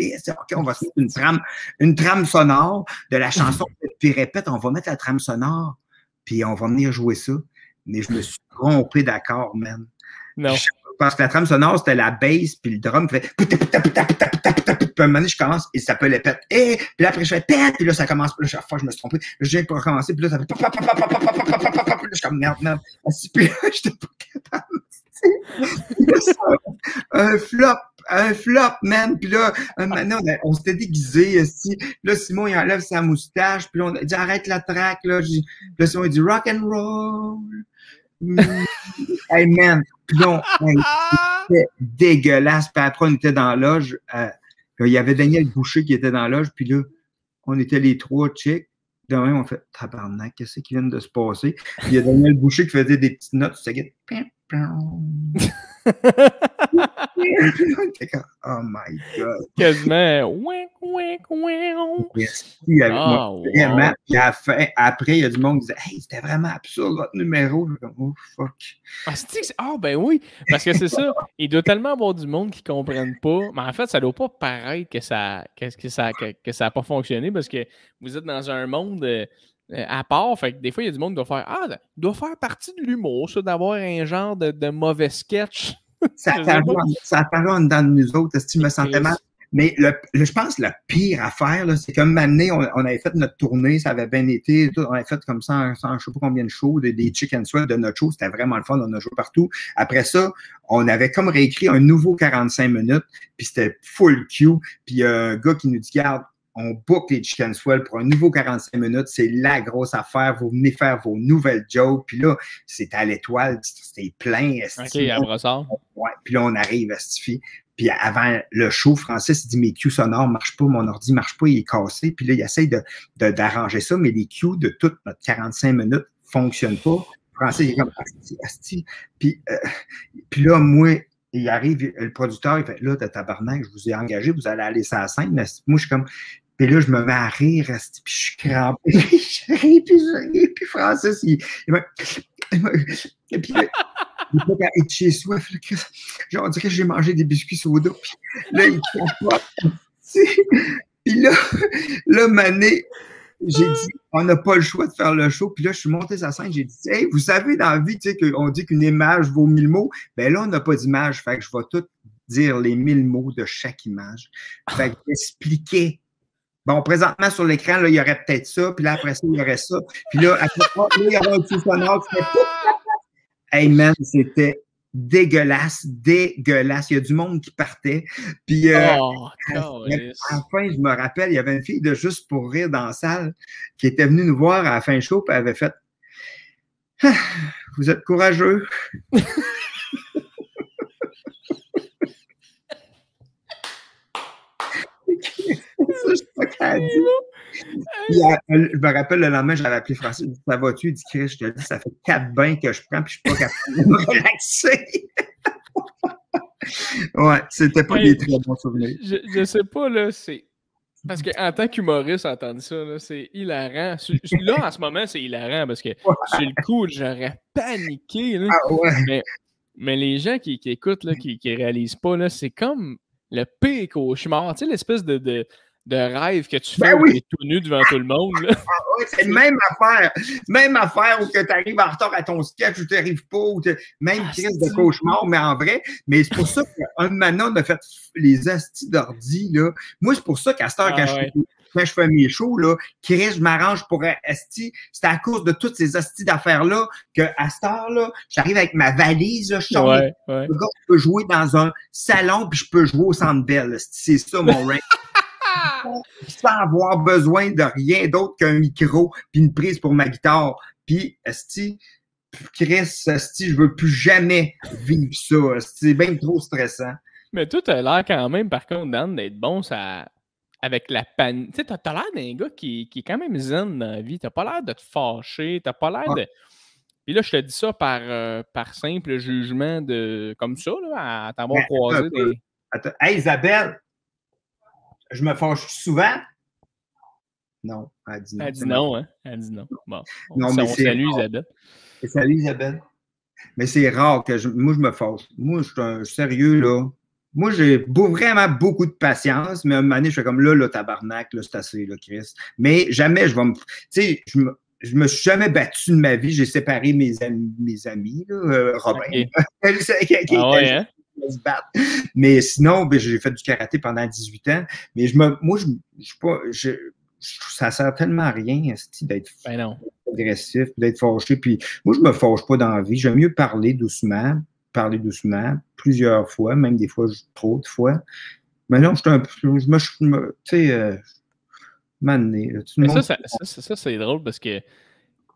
on va se mettre une trame sonore de la chanson. Puis répète, on va mettre la trame sonore, puis on va venir jouer ça. Mais je me suis trompé d'accord, man. Non. Parce que la trame sonore, c'était la bass, puis le drum fait puis un moment donné, je commence et ça peut les pète. Puis là, après, je fais pète, puis là, ça commence. Puis là, chaque fois, je me suis trompé. Là, je viens pour recommencer, puis là, ça fait puis là, je suis comme merde. Puis là, j'étais pas capable. Un flop, man. Puis là, maintenant, on s'était déguisé. Là, Simon, il enlève sa moustache, puis là, on a dit arrête la track. Là, Simon, il dit rock and roll. Hey man, puis donc, c'était dégueulasse. Puis après, on était dans la loge. Il y avait Daniel Boucher qui était dans la loge. Puis là, on était les 3 chicks. De même, on fait tabarnak, qu'est-ce qui vient de se passer? Puis il y a Daniel Boucher qui faisait des petites notes. Tu sais, oh my God. Quasiment. Vraiment. Puis après, il y a du monde qui disait hey, c'était vraiment absurde votre numéro. Comme, oh fuck. Ben oui, parce que c'est ça. Il doit tellement avoir du monde qui ne comprenne pas. Mais en fait, ça ne doit pas paraître que ça n'a pas fonctionné parce que vous êtes dans un monde à part. Fait que des fois, il y a du monde qui doit faire partie de l'humour, ça, d'avoir un genre de mauvais sketch. Ça apparaît en dedans de nous autres. Est-ce que tu me sentais mal? Mais je pense que la pire affaire, là, c'est comme année, on avait fait notre tournée, ça avait bien été, tout, on avait fait comme ça, je ne sais pas combien de shows, des chicken sweat de notre show, c'était vraiment le fun, on a joué partout. Après ça, on avait comme réécrit un nouveau 45 minutes, puis c'était full cue, puis il y a un gars qui nous dit, garde, on book les Chicken Swell pour un nouveau 45 minutes, c'est la grosse affaire, vous venez faire vos nouvelles jokes, puis là, c'était à l'étoile, c'était plein. OK, à Brossard. Ouais, puis là, on arrive à Stifi. Puis avant le show, Francis dit mes cues sonores ne marchent pas, mon ordi ne marche pas, il est cassé. Puis là, il essaye d'arranger ça, mais les cues de toute notre 45 minutes ne fonctionnent pas. Francis, il est comme asti. Puis là, moi, il arrive, le producteur, il fait là, de tabarnak, je vous ai engagé, vous allez aller sur la scène. Moi, je suis comme. Puis là, je me mets à rire, puis je suis crampé. je ris, puis Francis, et puis il n'est pas être chez soi. Genre, on dirait que j'ai mangé des biscuits soda. Puis là, il capote. Puis là, Mané, j'ai dit, on n'a pas le choix de faire le show. Puis là, je suis monté sur la scène, j'ai dit, hey, vous savez, dans la vie, tu sais, qu'on dit qu'une image vaut 1000 mots. Ben là, on n'a pas d'image. Fait que je vais tout dire les 1000 mots de chaque image. Fait que j'expliquais. Bon, présentement, sur l'écran, là, il y aurait peut-être ça. Puis là, après ça, il y aurait ça. Puis là, après ça, il y aurait un petit sonore qui fait hey man, c'était dégueulasse. Il y a du monde qui partait. Puis à la fin, je me rappelle, il y avait une fille de Juste pour rire dans la salle qui était venue nous voir à la fin du show et elle avait fait vous êtes courageux. je sais pas qu'elle a dit. Puis, je me rappelle, le lendemain, j'avais appelé Francis. Il dit, ça va-tu? Il dit, Chris, je te dis, ça fait 4 bains que je prends, puis je suis pas capable de me relaxer. Ouais, c'était pas des très bons souvenirs. Je sais pas, là, c'est... Parce qu'en tant qu'humoriste, entendre ça, là, c'est hilarant. Là, en ce moment, c'est hilarant parce que sur le coup, j'aurais paniqué. Là. Ah ouais. Mais les gens qui écoutent, là, qui réalisent pas, là, c'est comme le pire cauchemar. Tu sais, l'espèce de rêve que tu fais où tu es tout nu devant tout le monde. Là. Ouais, c'est même affaire. Même affaire où tu arrives en retard à ton sketch ou tu n'arrives pas, ou même crise de cauchemar, mais en vrai. Mais c'est pour ça qu'un Manon a fait les astis d'ordi. Là. Moi, c'est pour ça qu'à cette heure, quand je fais mes shows, là, Chris, je m'arrange pour asti. C'est à cause de toutes ces astis d'affaires-là qu'à cette heure-là, j'arrive avec ma valise, là, je sors le gars, je peux jouer dans un salon puis je peux jouer au Centre Bell. C'est ça mon rank. Sans avoir besoin de rien d'autre qu'un micro puis une prise pour ma guitare. Puis, asti, Chris, asti, je veux plus jamais vivre ça. C'est bien trop stressant. Mais toi, t'as l'air quand même, par contre, Dan, d'être bon ça, avec la panique. Tu sais, t'as l'air d'un gars qui est quand même zen dans la vie. T'as pas l'air de te fâcher. T'as pas l'air de... Puis là, je te dis ça par simple jugement de comme ça, là, à t'avoir croisé. Attends. Hey, Isabelle! Je me fâche souvent? Non, elle dit non. Elle dit non, hein? Elle dit non. Bon, on salue Isabelle. Salut Isabelle. Mais c'est rare que moi, je me fâche. Moi, je suis sérieux, là. Moi, j'ai vraiment beaucoup de patience, mais à un moment donné, je fais comme là, tabarnak, là, c'est assez, là, Chris. Mais jamais je vais me. Tu sais, je me suis jamais battu de ma vie. J'ai séparé mes amis là, Robin. Okay. Hein? Se battre. Mais sinon, ben, j'ai fait du karaté pendant 18 ans. Mais moi, je suis pas. Ça sert tellement à rien d'être agressif, d'être fâché. Puis moi, je me fâche pas dans la vie. J'aime mieux parler doucement, plusieurs fois, même des fois, trop de fois. Mais non, tu sais, mané. Ça, c'est drôle parce que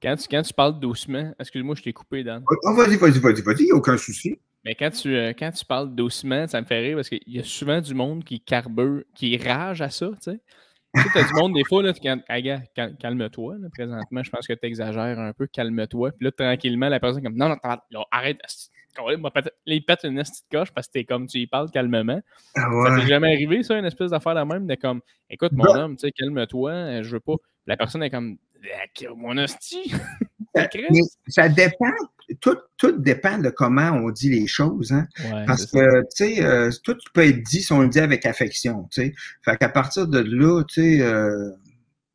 quand tu parles doucement, excuse-moi, je t'ai coupé, Dan. Oh, vas-y, aucun souci. Mais quand tu parles doucement, ça me fait rire parce qu'il y a souvent du monde qui carbure, qui rage à ça, tu sais. Tu sais, t'as du monde, des fois, là, calme-toi, là, présentement, je pense que tu exagères un peu, calme-toi. Puis là, tranquillement, la personne est comme, non, arrête, il pète une petite coche parce que t'es comme, tu y parles calmement. Ah ouais. Ça t'est jamais arrivé, ça, une espèce d'affaire la même, de comme, écoute, mon homme, tu sais, calme-toi, je veux pas. La personne est comme, mon hostie. Ça dépend. Tout dépend de comment on dit les choses. Hein? Ouais, parce que, tu sais, tout peut être dit si on le dit avec affection. Tu sais. Fait qu'à partir de là, tu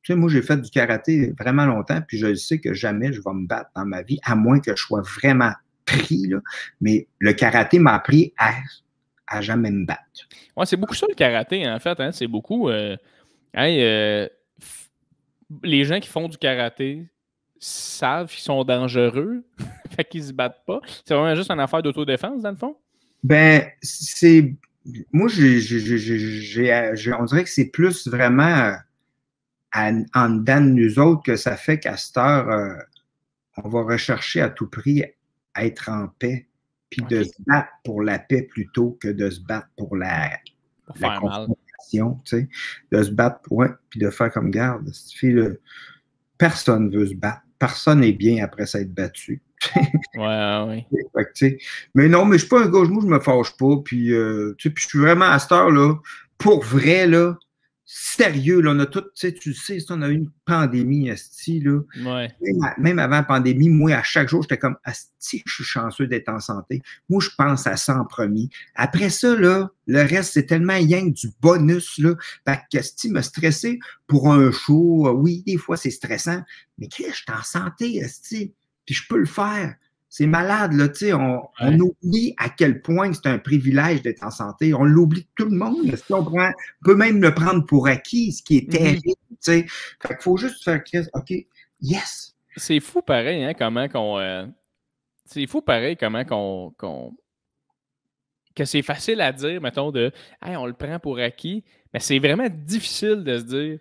sais, moi, j'ai fait du karaté vraiment longtemps, puis je sais que jamais je vais me battre dans ma vie, à moins que je sois vraiment pris. Là. Mais le karaté m'a appris à jamais me battre. Ouais, c'est beaucoup ça, le karaté, en fait. Hein? C'est beaucoup... les gens qui font du karaté savent qu'ils sont dangereux, fait qu'ils se battent pas. C'est vraiment juste une affaire d'autodéfense, dans le fond? Ben, c'est... Moi, on dirait que c'est plus vraiment en dedans de nous autres que ça fait qu'à cette heure, on va rechercher à tout prix à être en paix, puis de se battre pour la paix plutôt que de se battre pour la confrontation, tu sais. De se battre, puis de faire comme garde. Personne ne veut se battre. Personne n'est bien après s'être battu. Ouais. Mais non, mais je ne suis pas un gars, moi, je me fâche pas. Puis, puis je suis vraiment à cette heure-là, pour vrai, là, sérieux, là, on a tout, tu sais, on a eu une pandémie, asti, là. Ouais. Même avant la pandémie, moi, à chaque jour, j'étais comme, asti, je suis chanceux d'être en santé. Moi, je pense à ça en premier. Après ça, là, le reste, c'est tellement rien que du bonus, là. Fait que, asti, me stresser pour un show, oui, des fois, c'est stressant, mais qu'est-ce que je suis en santé, asti, puis je peux le faire. C'est malade, là, tu sais, on oublie à quel point c'est un privilège d'être en santé. On l'oublie tout le monde. On peut même le prendre pour acquis, ce qui est terrible, tu sais. Fait qu'il faut juste faire OK, yes! C'est fou pareil, hein, comment qu'on... c'est fou pareil, comment qu'on... que c'est facile à dire, mettons, hey, on le prend pour acquis, mais c'est vraiment difficile de se dire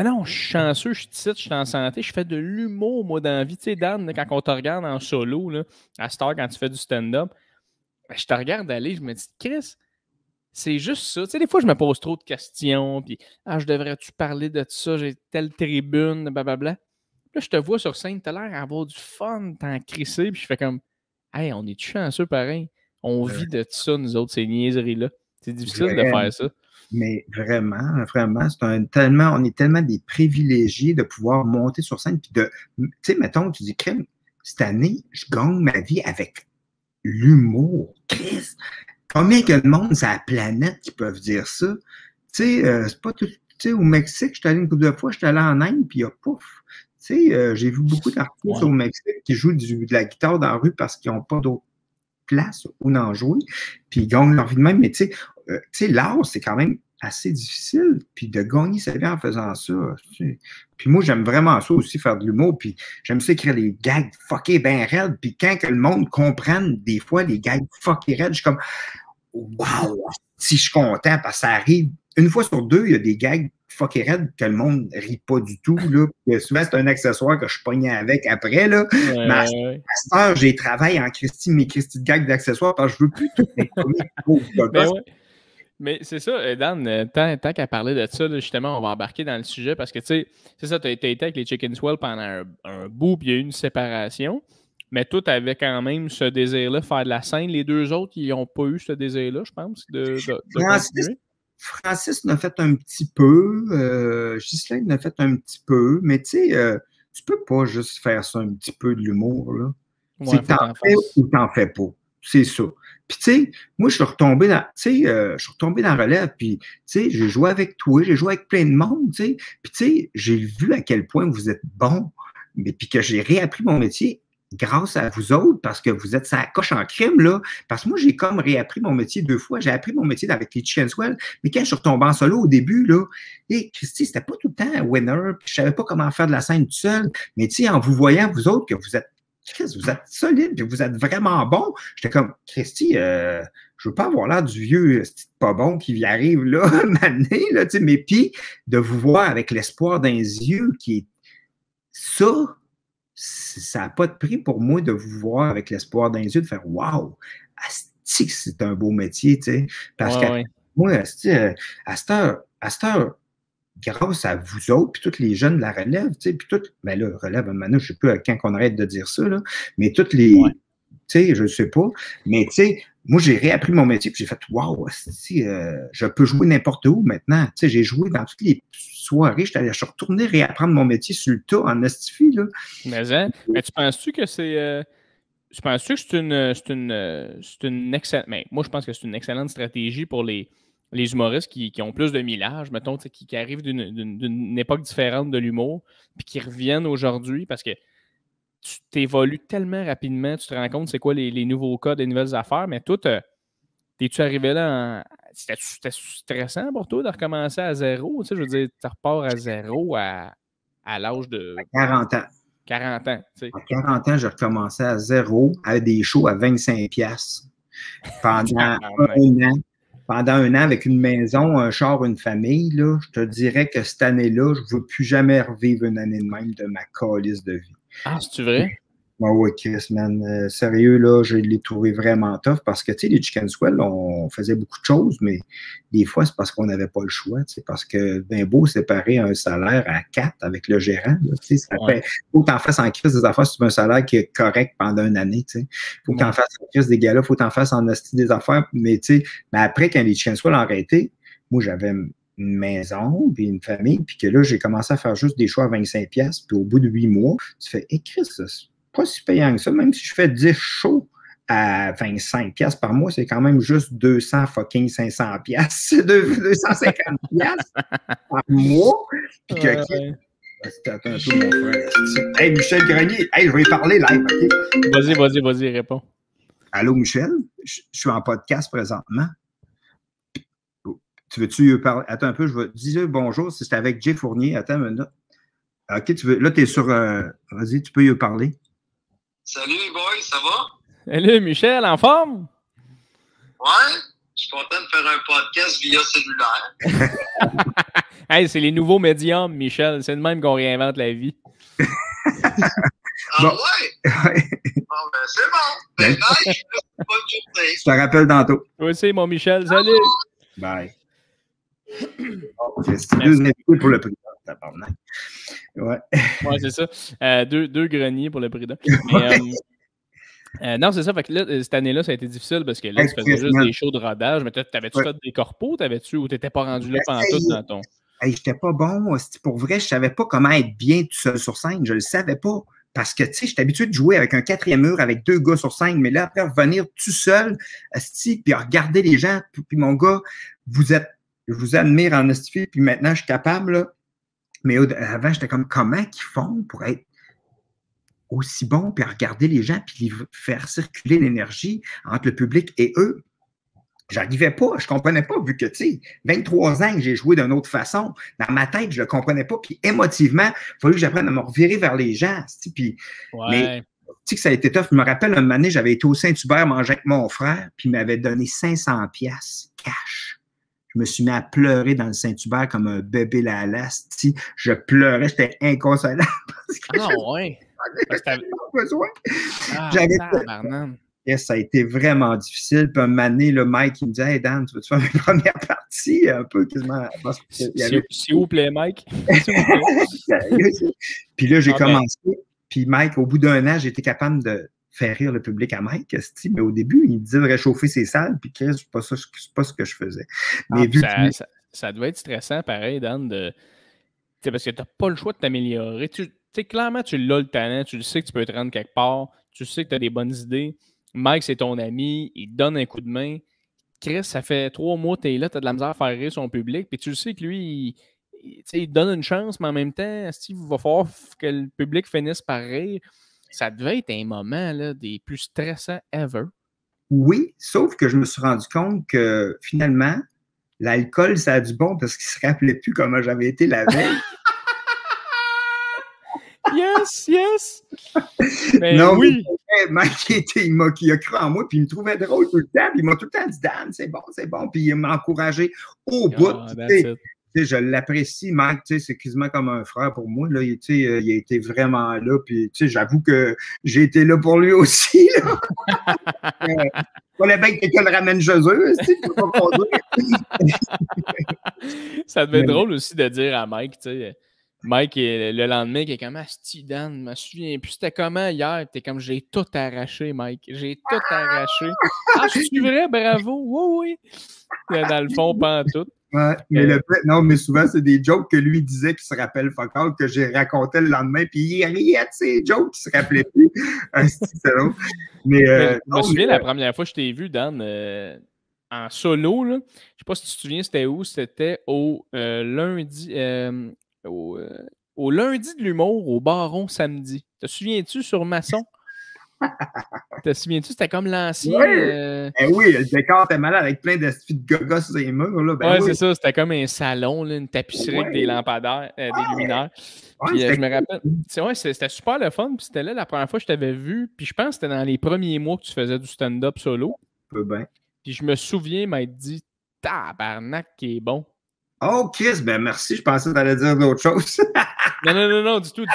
non, je suis chanceux, je suis ici, je suis en santé, je fais de l'humour, moi, dans la vie. Tu sais, Dan, quand on te regarde en solo, là, à cette heure, quand tu fais du stand-up, je te regarde aller, je me dis, Chris, c'est juste ça. Tu sais, des fois, je me pose trop de questions, puis je devrais-tu parler de ça, j'ai telle tribune, blablabla. Là, je te vois sur scène, t'as l'air d'avoir du fun, t'en crisser, puis je fais comme, hey, on est chanceux pareil. On vit de ça, nous autres, ces niaiseries-là. C'est difficile de faire ça. Mais vraiment, on est tellement des privilégiés de pouvoir monter sur scène, puis tu sais, mettons, tu dis, cette année, je gagne ma vie avec l'humour. Chris, combien que de monde sur la planète qui peuvent dire ça? Tu sais, c'est pas tout. Tu sais, au Mexique, je suis allé une couple de fois, je suis allé en Inde, puis il y a pouf. Tu sais, j'ai vu beaucoup d'artistes au Mexique qui jouent de la guitare dans la rue parce qu'ils n'ont pas d'autre place où en jouer, puis ils gagnent leur vie de même. Mais tu sais, l'art, c'est quand même assez difficile, puis de gagner sa vie en faisant ça. Puis moi, j'aime vraiment ça aussi, faire de l'humour, puis j'aime ça écrire des gags fuckés ben raides, puis quand que le monde comprenne des fois les gags fuckés raides, je suis comme wow, si je suis content, parce que ça arrive une fois sur deux, il y a des gags fuckés raides que le monde ne rit pas du tout. Là. Souvent, c'est un accessoire que je pognais avec après. Là. Mais à cette heure, j'ai travaillé en mes Christy de gags d'accessoires parce que je veux plus tout mes Mais c'est ça, Dan, tant qu'à parler de ça, là, justement, on va embarquer dans le sujet parce que, tu sais, c'est ça, tu as été avec les Chicken Swell pendant un bout, puis il y a eu une séparation. Mais toi, tu avais quand même ce désir-là, faire de la scène. Les deux autres, ils n'ont pas eu ce désir-là, je pense, de continuer. Francis l'a fait un petit peu, Ghislaine l'a fait un petit peu, mais tu sais, tu peux pas juste faire ça un petit peu de l'humour, là. Ouais, t'en fais ou t'en fais pas. C'est ça. Puis, tu sais, moi, je suis retombé dans relève, puis, tu sais, j'ai joué avec toi, j'ai joué avec plein de monde, tu sais. Puis, tu sais, j'ai vu à quel point vous êtes bon, mais puis que j'ai réappris mon métier grâce à vous autres, parce que vous êtes sa coche en crime, là. Parce que moi, j'ai comme réappris mon métier 2 fois. J'ai appris mon métier avec les Chicken Swell, mais quand je suis retombé en solo au début, là, Christy, c'était pas tout le temps un winner, puis je savais pas comment faire de la scène tout seul. Mais tu sais, en vous voyant, vous autres, que vous êtes solide, puis vous êtes vraiment bon. J'étais comme, Christy, je veux pas avoir l'air du vieux pas bon qui y arrive là, maintenant, là, tu sais, mais puis de vous voir avec l'espoir dans les yeux qui est ça n'a pas de prix pour moi de vous voir avec l'espoir dans les yeux, de faire wow, asti que c'est un beau métier, tu sais. Parce que moi, asti, à cette heure, grâce à vous autres, puis tous les jeunes de la relève, tu sais, puis ben là, relève, maintenant, je ne sais plus quand on arrête de dire ça, là, mais toutes les, tu sais, je ne sais pas, mais tu sais, moi, j'ai réappris mon métier, puis j'ai fait, wow, je peux jouer n'importe où maintenant, tu sais, j'ai joué dans toutes les soirées, je suis retourné réapprendre mon métier sur le tas, en estifie, là. Mais tu penses-tu que c'est... tu penses-tu que c'est une excellente... Mais moi, je pense que c'est une excellente stratégie pour les humoristes qui ont plus de millage, mettons, qui arrivent d'une époque différente de l'humour, puis qui reviennent aujourd'hui, parce que tu t'évolues tellement rapidement, tu te rends compte c'est quoi les nouveaux cas, les nouvelles affaires, mais toi, t'es-tu arrivé là C'était stressant pour toi de recommencer à zéro? Tu sais, je veux dire, tu repars à zéro à l'âge de... À 40 ans. 40 ans, tu sais. À 40 ans, j'ai recommencé à zéro, avec des shows à 25$ pendant un an. Pendant un an, avec une maison, un char, une famille, là, je te dirais que cette année-là, je ne veux plus jamais revivre une année de même de ma calice de vie. Ah, c'est-tu vrai? Oui, Chris, man. Sérieux, là, je l'ai trouvé vraiment tough parce que, tu sais, les Chicken Swell, on faisait beaucoup de choses, mais des fois, c'est parce qu'on n'avait pas le choix, tu sais, parce que bien beau séparer un salaire à 4 avec le gérant, tu sais, ça fait, faut que t'en fasses en crise des affaires si tu veux un salaire qui est correct pendant une année, tu sais. Faut que t'en fasses en crise des gars-là, faut que t'en fasses en hostie des affaires, mais tu sais, mais après, quand les Chicken Swell ont arrêté, moi, j'avais une maison, puis une famille, puis que là, j'ai commencé à faire juste des choix à 25$, puis au bout de 8 mois, tu fais, Chris, pas si payant que ça. Même si je fais 10 shows à 25$ par mois, c'est quand même juste 500$ 250$ par mois. Puis que, attends un peu, mon frère. Hey, Michel Grenier, hey, je vais y parler live, OK? Vas-y, réponds. Allô, Michel? Je suis en podcast présentement. Tu veux-tu parler? Attends un peu, je vais dire bonjour. Si c'est avec Jay Fournier. Attends une minute. OK, là, tu es sur... vas-y, tu peux y parler. Salut les boys, ça va? Salut Michel, en forme? Ouais, je suis content de faire un podcast via cellulaire. Hey, c'est les nouveaux médiums, Michel. C'est de même qu'on réinvente la vie. Ah bon. Ouais? Bon, ben c'est bon. Ben, nice. Bonne journée. Je te rappelle tantôt. Toi aussi, mon Michel. Salut! Bye. C'est 2 invités pour le prix d'un. Ouais. Ouais, c'est ça. Deux greniers pour le prix d'un. Non, c'est ça. Fait que là, cette année-là, ça a été difficile parce que là, tu faisais juste des shows de rodage. Mais t'avais-tu fait des corpos? Ou t'étais pas rendu là pantoute dans ton... J'étais pas bon. Pour vrai, je savais pas comment être bien tout seul sur scène. Je le savais pas. Parce que, tu sais, j'étais habitué de jouer avec un 4e mur, avec 2 gars sur scène. Mais là, après, revenir tout seul, puis regarder les gens. Puis mon gars, je vous admire en esti, puis maintenant, je suis capable, là. Mais avant, j'étais comme, comment qu'ils font pour être aussi bon, puis regarder les gens, puis faire circuler l'énergie entre le public et eux? J'arrivais pas, je comprenais pas, vu que, tu sais, 23 ans que j'ai joué d'une autre façon. Dans ma tête, je le comprenais pas, puis émotivement, il fallait que j'apprenne à me revirer vers les gens, puis... Ouais. Mais, tu sais que ça a été tough. Je me rappelle, un moment donné, j'avais été au Saint-Hubert manger avec mon frère, puis il m'avait donné 500 piastres cash. Je me suis mis à pleurer dans le Saint-Hubert comme un bébé Lalas. Je pleurais, j'étais inconsolable. Parce que ouais. J'avais besoin. J'avais Yes, ça a été vraiment difficile. Puis un moment donné, le Mike, il me dit, hey Dan, tu veux-tu faire une première partie? Un peu quasiment. S'il vous plaît, Mike. Puis là, j'ai commencé. Puis Mike, au bout d'1 an, j'ai été capable de faire rire le public à Mike. Mais au début, il me disait de réchauffer ses salles. Puis Chris, c'est pas ce que je faisais. Mais ça doit être stressant, pareil, Dan, parce que tu n'as pas le choix de t'améliorer. Clairement, tu l'as le talent. Tu le sais que tu peux te rendre quelque part. Tu sais que tu as des bonnes idées. Mike, c'est ton ami, il te donne un coup de main. Chris, ça fait 3 mois que tu es là, tu as de la misère à faire rire son public, puis tu le sais que lui, il te donne une chance, mais en même temps, il va falloir que le public finisse par rire. Ça devait être un moment là, des plus stressants ever. Oui, sauf que je me suis rendu compte que finalement, l'alcool, ça a du bon parce qu'il ne se rappelait plus comment j'avais été la veille. Yes! Mais non, oui! Mais Mike, il a cru en moi, puis il me trouvait drôle tout le temps, puis il m'a tout le temps dit « Dan, c'est bon », puis il m'a encouragé au bout. Je l'apprécie, Mike, c'est quasiment comme un frère pour moi. Là, il a été vraiment là, puis j'avoue que j'ai été là pour lui aussi. Fallait bien que quelqu'un le ramène chez eux. Ça devait être drôle aussi de dire à Mike, tu sais. Mike, le lendemain, qui est comme Asti Dan, je me souviens plus, c'était comment hier? T'es comme j'ai tout arraché, Mike. J'ai tout arraché. Ah, je suis vrai, bravo. Oui. Dans le fond, pas en tout. Ouais, mais souvent, c'est des jokes que lui disait qui se rappelle fuck all, que j'ai raconté le lendemain, puis il riait de ces jokes qui se rappelaient plus. C'est drôle. Mais, je me souviens la première fois que je t'ai vu, Dan, en solo, là. Je sais pas si tu te souviens, c'était où? C'était au lundi. Au lundi de l'humour au Baron samedi. Te souviens-tu sur Masson? Te souviens-tu? C'était comme l'ancien. Oui, le décor était malade avec plein de gogos sur les murs. Là. Oui, c'est ça. C'était comme un salon, là, une tapisserie avec des lampadaires, des luminaires. Puis je me rappelle. C'était super le fun. Puis c'était là la première fois que je t'avais vu. Puis je pense que c'était dans les premiers mois que tu faisais du stand-up solo. Bien. Puis je me souviens m'être dit tabarnak qui est bon. Oh, Chris, ben merci, je pensais que tu allais dire d'autres choses. non, du tout.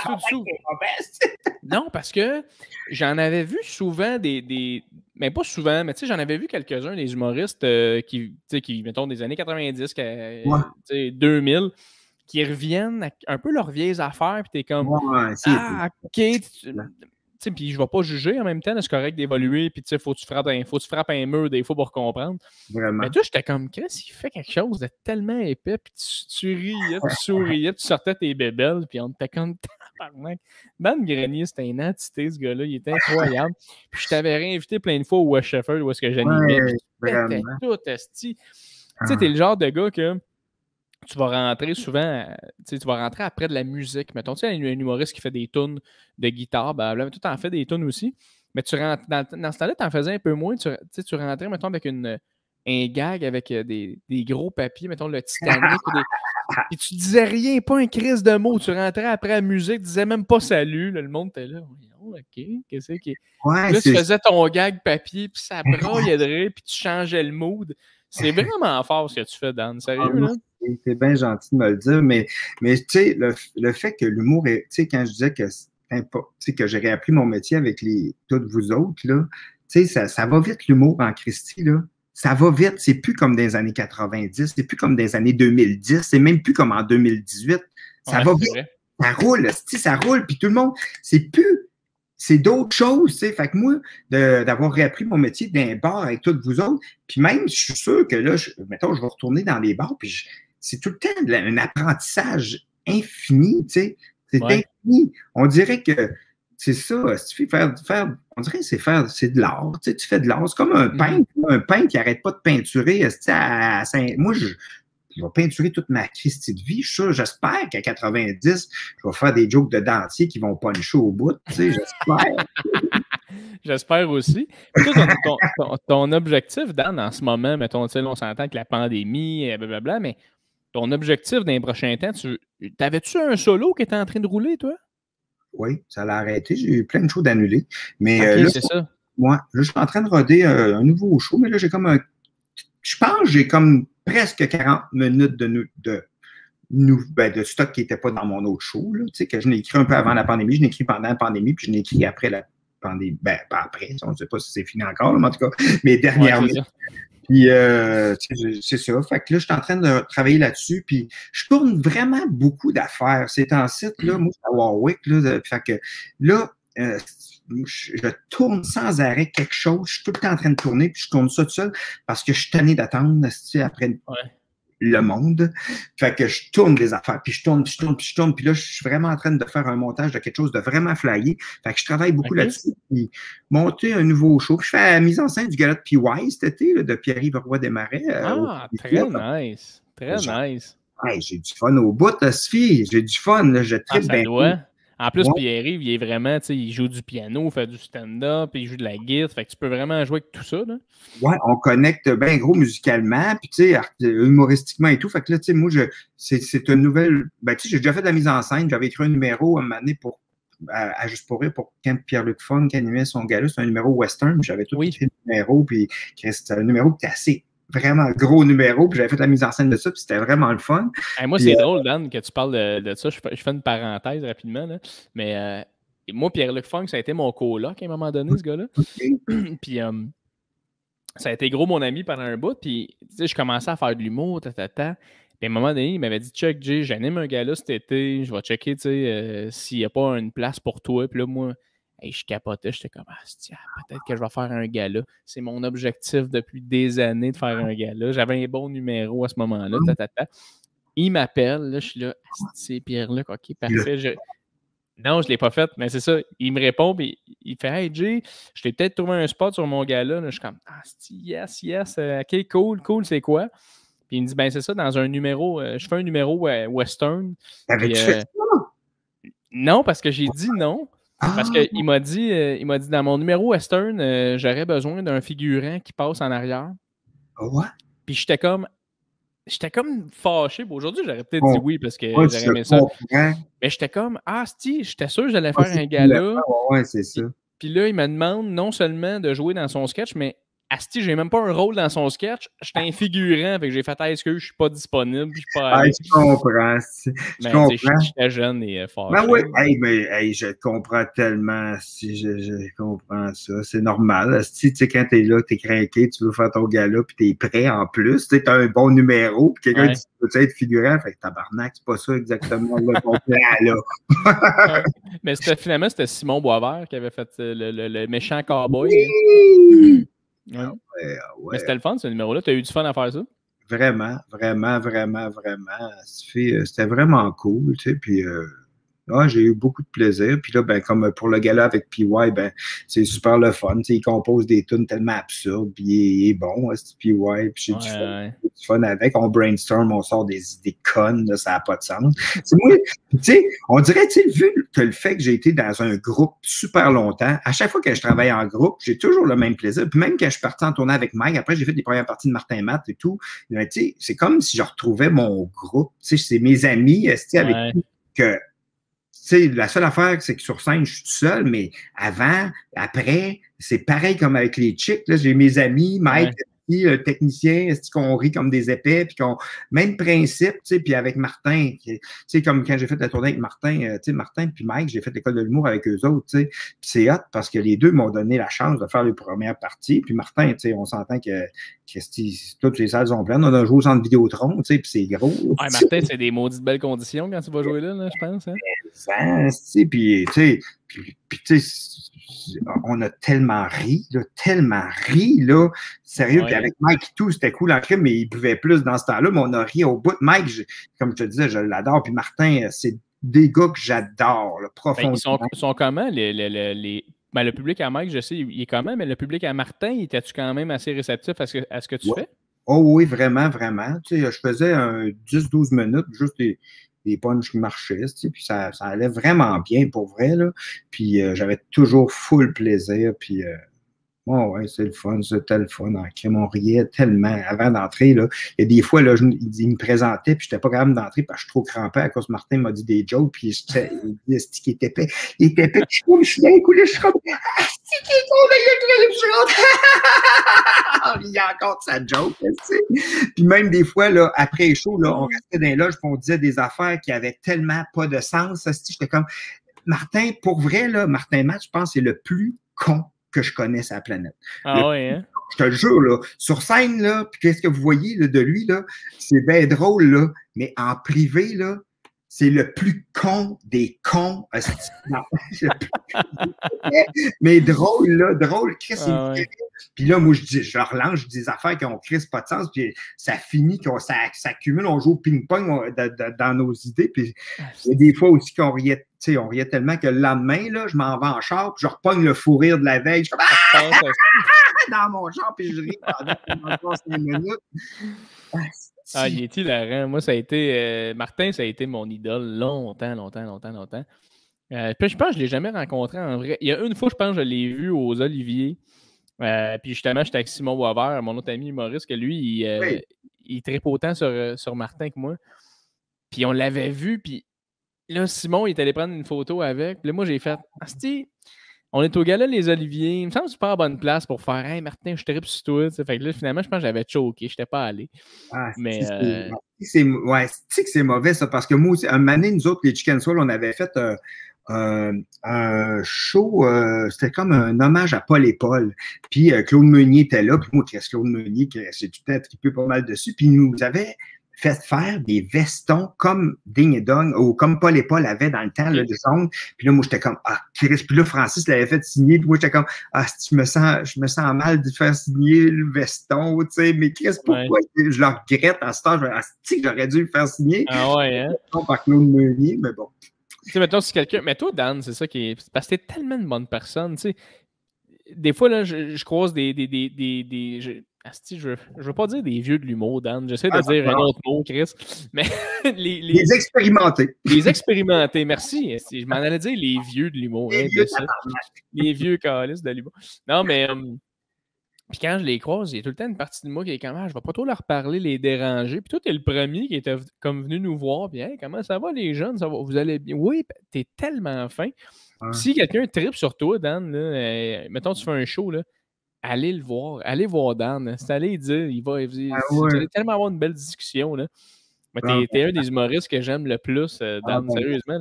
Non, parce que j'en avais vu souvent mais pas souvent, mais tu sais, j'en avais vu quelques-uns des humoristes qui, mettons, des années 90, 2000, qui reviennent à un peu leurs vieilles affaires, puis t'es comme, OK, puis je vais pas juger en même temps, c'est correct d'évoluer, puis tu sais, faut que tu frappes un mur des fois pour comprendre. Vraiment. Mais toi, j'étais comme, Chris, il fait quelque chose de tellement épais, puis tu riais, tu souriais, tu sortais tes bébelles, puis on était comme, tabarnak. Dan Grenier, c'était une entité, ce gars-là, il était incroyable. Puis je t'avais réinvité plein de fois au West Sheffield, où est-ce que j'animais, puis tu tout, esti. Tu sais, t'es le genre de gars que tu vas rentrer souvent, tu vas rentrer après de la musique. Mettons, tu sais, un humoriste qui fait des tunes de guitare, ben, toi, t'en fais des tunes aussi. Mais tu rentres, dans ce temps-là, t'en faisais un peu moins. Tu rentrais, mettons, avec un gag avec des gros papiers, mettons, le Titanic. Puis tu disais rien, pas un crise de mots. Tu rentrais après la musique, tu disais même pas salut. Là, le monde était là. Oh, OK, qu'est-ce qui est. Là, tu faisais ton gag papier, puis ça broyait de rire, puis tu changeais le mood. C'est vraiment fort ce que tu fais, Dan. Sérieux, là? C'est bien gentil de me le dire, mais tu sais, le fait que l'humour est, tu sais, quand je disais que j'ai réappris mon métier avec toutes vous autres, là, tu sais, ça va vite l'humour en Christie, là. ça va vite. C'est plus comme dans les années 90, c'est plus comme dans les années 2010, c'est même plus comme en 2018. Ça va vite. Ça roule, ça roule, puis tout le monde, c'est d'autres choses, tu sais. Fait que moi, d'avoir réappris mon métier d'un bar avec toutes vous autres, puis même, je suis sûr que là, mettons, je vais retourner dans les bars, puis c'est tout le temps un apprentissage infini, tu sais. C'est infini. On dirait que c'est ça, on dirait que c'est de l'art, tu sais, tu fais de l'art. C'est comme un peintre qui n'arrête pas de peinturer, moi, je vais peinturer toute ma Christie de vie. J'espère qu'à 90, je vais faire des jokes de dentier qui vont puncher au bout. Tu sais, j'espère. J'espère aussi. Toi, ton objectif, Dan, en ce moment, mettons, tu sais, on s'entend que la pandémie, blablabla, mais ton objectif dans les prochains temps, t'avais-tu un solo qui était en train de rouler, toi? Oui, ça l'a arrêté. J'ai eu plein de shows d'annuler. Mais okay, là, c'est ça. Moi, là, je suis en train de roder un nouveau show, mais là, j'ai comme je pense que j'ai comme presque 40 minutes de stock qui n'était pas dans mon autre show, là, tu sais, que je n'ai écrit un peu avant la pandémie, je l'ai écrit pendant la pandémie, puis je l'ai écrit après la pandémie. Ben, pas après, on ne sait pas si c'est fini encore, là, mais en tout cas, mais dernièrement. Puis, c'est ça. Fait que là, je suis en train de travailler là-dessus, puis je tourne vraiment beaucoup d'affaires. C'est en site, là, moi, c'est à Warwick, là, fait que là, je tourne sans arrêt quelque chose. Je suis tout le temps en train de tourner, puis je tourne ça tout seul parce que je suis tanné d'attendre après le monde. Fait que je tourne des affaires, puis je tourne. Puis là, je suis vraiment en train de faire un montage de quelque chose de vraiment flyé. Fait que je travaille beaucoup là-dessus. Puis monter un nouveau show. Puis je fais la mise en scène du gala de PY cet été, là, de Pierre-Yves Roy-Desmarais. Très nice. Très nice. Hey, j'ai du fun au bout, là, Sophie. J'ai du fun. Là, je tripe bien. En plus, Pierre-Yves, il est vraiment, tu sais, il joue du piano, il fait du stand-up, il joue de la guitare, fait que tu peux vraiment jouer avec tout ça, là. Ouais, on connecte bien gros musicalement, puis tu sais, humoristiquement et tout. Fait que là, tu sais, moi, c'est une nouvelle. Ben, tu sais, j'ai déjà fait de la mise en scène. J'avais écrit un numéro à un moment donné à Juste pour rire pour quand Pierre-Luc Funk animait son gala. C'est un numéro western, puis j'avais tout écrit le numéro, puis c'est un numéro qui était assez vraiment gros numéro, puis j'avais fait la mise en scène de ça, puis c'était vraiment le fun. Moi, puis, c'est drôle, Dan, que tu parles de ça. Je fais une parenthèse rapidement, là. Mais moi, Pierre-Luc Funk, ça a été mon coloc à un moment donné, ce gars-là. Puis ça a été gros mon ami pendant un bout, puis tu sais, je commençais à faire de l'humour, Puis à un moment donné, il m'avait dit « Check, Jay, j'anime un gala cet été, je vais checker, tu sais, s'il n'y a pas une place pour toi. » Puis là, moi, je capotais, j'étais comme peut-être que je vais faire un gala. C'est mon objectif depuis des années de faire un gala. J'avais un bon numéro à ce moment-là. Il m'appelle, là, je suis là, c'est Pierre-Luc, ok, parfait. Non, je ne l'ai pas fait, mais c'est ça. Il me répond, puis il fait Hey Jay, je t'ai peut-être trouvé un spot sur mon gala. Là, je suis comme yes, ok, cool, c'est quoi? Puis il me dit ben c'est ça, dans un numéro, je fais un numéro western. T'avais-tu fait ça? Non, parce que j'ai dit non. Parce qu'il m'a dit, dans mon numéro western, j'aurais besoin d'un figurant qui passe en arrière. Ouais. Puis j'étais comme fâché. Aujourd'hui, j'aurais peut-être dit oui parce que j'aurais aimé ça. Mais j'étais comme j'étais sûr que j'allais faire un gala. Ouais, c'est ça. Puis là, il me demande non seulement de jouer dans son sketch, mais j'ai même pas un rôle dans son sketch. J'étais un figurant, fait que j'ai fait est-ce que je suis pas disponible, je suis pas allé. Je comprends. J'étais jeune et fort. Ben oui, je comprends tellement. Je comprends ça. C'est normal. Tu sais, quand t'es là, t'es craqué, tu veux faire ton gala, puis t'es prêt en plus. Tu as un bon numéro, puis quelqu'un dit tu veux être figurant, fait que tabarnak, c'est pas ça exactement ton plan, là. Mais finalement, c'était Simon Boisvert qui avait fait le méchant cowboy. Oui! Mais c'était le fun, ce numéro-là. Tu as eu du fun à faire ça? Vraiment. C'était vraiment cool, tu sais, puis j'ai eu beaucoup de plaisir. Puis là, ben, comme pour le gala avec PY, ben, c'est super le fun. Tu sais, il compose des tunes tellement absurdes, puis il est bon, c'est PY, puis j'ai du fun avec. On brainstorm, on sort des idées connes, là, ça n'a pas de sens. Moi, tu sais, on dirait, tu sais, vu que le fait que j'ai été dans un groupe super longtemps, à chaque fois que je travaille en groupe, j'ai toujours le même plaisir. Puis même quand je suis parti en tournée avec Mike, après, j'ai fait des premières parties de Martin Matt et tout. Tu sais, c'est comme si je retrouvais mon groupe. Tu sais, c'est mes amis, avec qui que. Tu sais, la seule affaire, c'est que sur scène, je suis tout seul, mais avant, après, c'est pareil comme avec les chicks. Là, j'ai mes amis, Mike, le technicien, est-ce qu'on rit comme des épais, puis qu'on... Même principe, tu sais, puis avec Martin, tu sais, comme quand j'ai fait la tournée avec Martin, tu sais, Martin puis Mike, j'ai fait l'école de l'humour avec eux autres, tu sais, puis c'est hot parce que les deux m'ont donné la chance de faire les premières parties, puis Martin, tu sais, on s'entend que toutes les salles sont pleines, on a joué au centre Vidéotron, tu sais, puis c'est gros. Ouais, Martin, c'est des maudites belles conditions quand tu vas jouer là je pense, hein? Puis, tu sais, on a tellement ri, là. Sérieux, puis avec Mike et tout, c'était cool en crime, mais il buvait plus dans ce temps-là, mais on a ri au bout. Mike, comme je te disais, je l'adore, puis Martin, c'est des gars que j'adore, profondément. Ils sont comment, ben, le public à Mike, je sais, il est comment, mais le public à Martin, était-tu quand même assez réceptif à ce que tu fais? Oh oui, vraiment, vraiment. Tu sais, je faisais 10-12 minutes, juste des punchs qui marchaient, tu sais, puis ça allait vraiment bien pour vrai, là. Puis j'avais toujours full plaisir, puis ouais, c'est le fun, c'était le fun. En crime, on riait tellement avant d'entrer, là. Il y a des fois, là, il me présentait, puis je n'étais pas capable d'entrer parce que je suis trop crampé à cause que Martin m'a dit des jokes, puis il disait qu'il était épais. Il était épais, je suis d'un coup, là, je suis comme, ah, c'est qui est con, il y a encore sa joke, tu sais. Puis même des fois, là, après les shows, là, on restait dans les loges, puis on disait des affaires qui avaient tellement pas de sens. J'étais comme, Martin, pour vrai, là, Martin Matt, je pense, c'est le plus con que je connaisse à la planète. Ah ouais, hein? Je te le jure, là, sur scène, là, puis qu'est-ce que vous voyez là, de lui, là, c'est bien drôle, là, mais en privé, là, c'est le plus con des cons. Non, mais drôle, là, drôle. Chris, Puis là, moi, je relance, je dis des affaires qui ont Chris pas de sens, puis ça finit, ça accumule, on joue au ping-pong dans nos idées, puis il y a des fois aussi qu'on riait, tu sais, on riait tellement que le lendemain, là, je m'en vais en char, puis je repogne le fou rire de la veille, je suis comme dans mon char, puis je ris pendant 5 minutes. Il est hilarant. Moi, ça a été... Martin, ça a été mon idole longtemps. Puis je pense que je ne l'ai jamais rencontré en vrai. Il y a une fois, je pense que je l'ai vu aux Oliviers. Puis justement, j'étais avec Simon Boisvert, mon autre ami humoriste, que lui, il tripe autant sur Martin que moi. Puis on l'avait vu, puis là, Simon, il est allé prendre une photo avec. Puis là, moi, j'ai fait « Asti, on est au gala Les Oliviers. Il me semble que c'est pas la bonne place pour faire « Hey, Martin, je tripe sur toi. » Fait que là, finalement, je pense que j'avais choqué. Je n'étais pas allé. Mais... tu sais que c'est mauvais, ça, parce que moi aussi, un moment donné, nous autres, les Chicken Soul, on avait fait un show, c'était comme un hommage à Paul et Paul. Puis Claude Meunier était là, puis moi, Claude Meunier, j'ai tout le temps trippé pas mal dessus, puis il nous avait fait faire des vestons comme Ding et Dong, ou comme Paul et Paul avaient dans le temps, là, de son. Puis là, moi, j'étais comme, Chris. Puis là, Francis l'avait fait signer. Puis moi, j'étais comme, je me sens mal de faire signer le veston, tu sais. Mais Chris, pourquoi? Je le regrette à ce temps. Je me dis que j'aurais dû le faire signer. Ah ouais, hein? Par Claude Meunier, mais bon. Tu sais, mettons, si quelqu'un... Mais toi, Dan, c'est ça qui est... Parce que t'es tellement une bonne personne, tu sais. Des fois, là, je croise je veux pas dire des vieux de l'humour, Dan. J'essaie de dire un autre mot, Chris. Mais les expérimentés. Les expérimentés, merci. Je m'en allais dire les vieux de l'humour. Les vieux calices de l'humour. Non, mais... Puis quand je les croise, il y a tout le temps une partie de moi qui est comme, je vais pas trop leur parler, les déranger. Puis toi, t'es le premier qui était comme venu nous voir. Puis, hey, comment ça va les jeunes? Ça va, vous allez bien? Oui, t'es tellement fin. Si quelqu'un tripe sur toi, Dan, là, mettons, tu fais un show, là, allez le voir. Allez voir Dan. C'est allé dire, vous allez tellement avoir une belle discussion. Là. Mais t'es un des humoristes que j'aime le plus, Dan, sérieusement.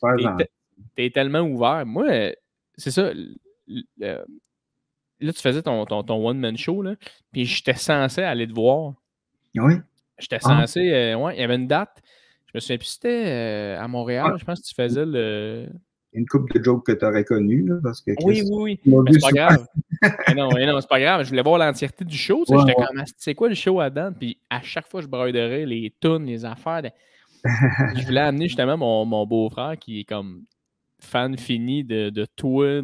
Là. T'es tellement ouvert. Moi, c'est ça. Là, tu faisais ton one-man show, là, puis j'étais censé aller te voir. Oui. J'étais censé... il y avait une date. Je me souviens plus si c'était à Montréal. Je pense que tu faisais le... Une couple de jokes que tu aurais connues, là, parce que... Oui. Mais c'est pas grave. non, c'est pas grave. Je voulais voir l'entièreté du show. J'étais comme, c'est quoi le show à date? Puis à chaque fois, je broderais les tunes, les affaires. Je voulais amener justement mon beau-frère qui est comme fan fini de toi,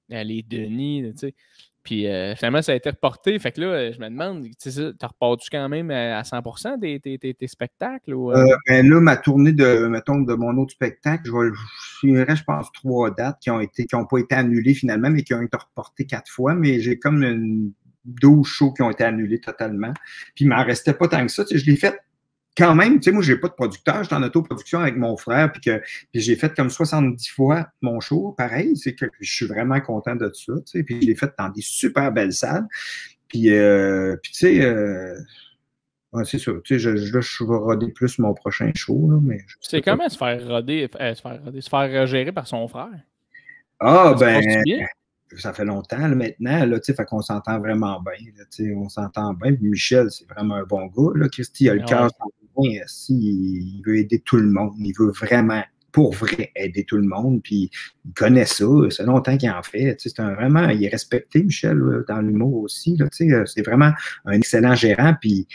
les Denis, tu sais. Puis finalement, ça a été reporté. Fait que là, je me demande, tu sais, t'as repars-tu quand même à 100% tes spectacles? Ou, ben là, ma tournée de mon autre spectacle, je finirais, je pense, 3 dates qui ont pas été annulées finalement, mais qui ont été reportées 4 fois. Mais j'ai comme 12 shows qui ont été annulés totalement. Puis il m'en restait pas tant que ça. Tu sais, je l'ai fait quand même, tu sais, moi, j'ai pas de producteur, j'étais en autoproduction avec mon frère, puis j'ai fait comme 70 fois mon show, pareil, c'est que je suis vraiment content de ça, tu sais, puis je l'ai fait dans des super belles salles. Puis tu sais, ouais, c'est ça. Tu sais, là, je vais roder plus mon prochain show, là, mais C'est comment se faire roder, se faire gérer par son frère? Ah, Ça se passe bien? Ça fait longtemps là, maintenant, là, fait qu'on s'entend vraiment bien. Là, on s'entend bien. Puis Michel, c'est vraiment un bon gars. Là. Christy, il a le cœur sans rien. Il veut aider tout le monde. Il veut vraiment, pour vrai, aider tout le monde. Puis il connaît ça. C'est longtemps qu'il en fait. Vraiment, il est respecté, Michel, là, dans l'humour aussi. Là, c'est vraiment un excellent gérant. Puis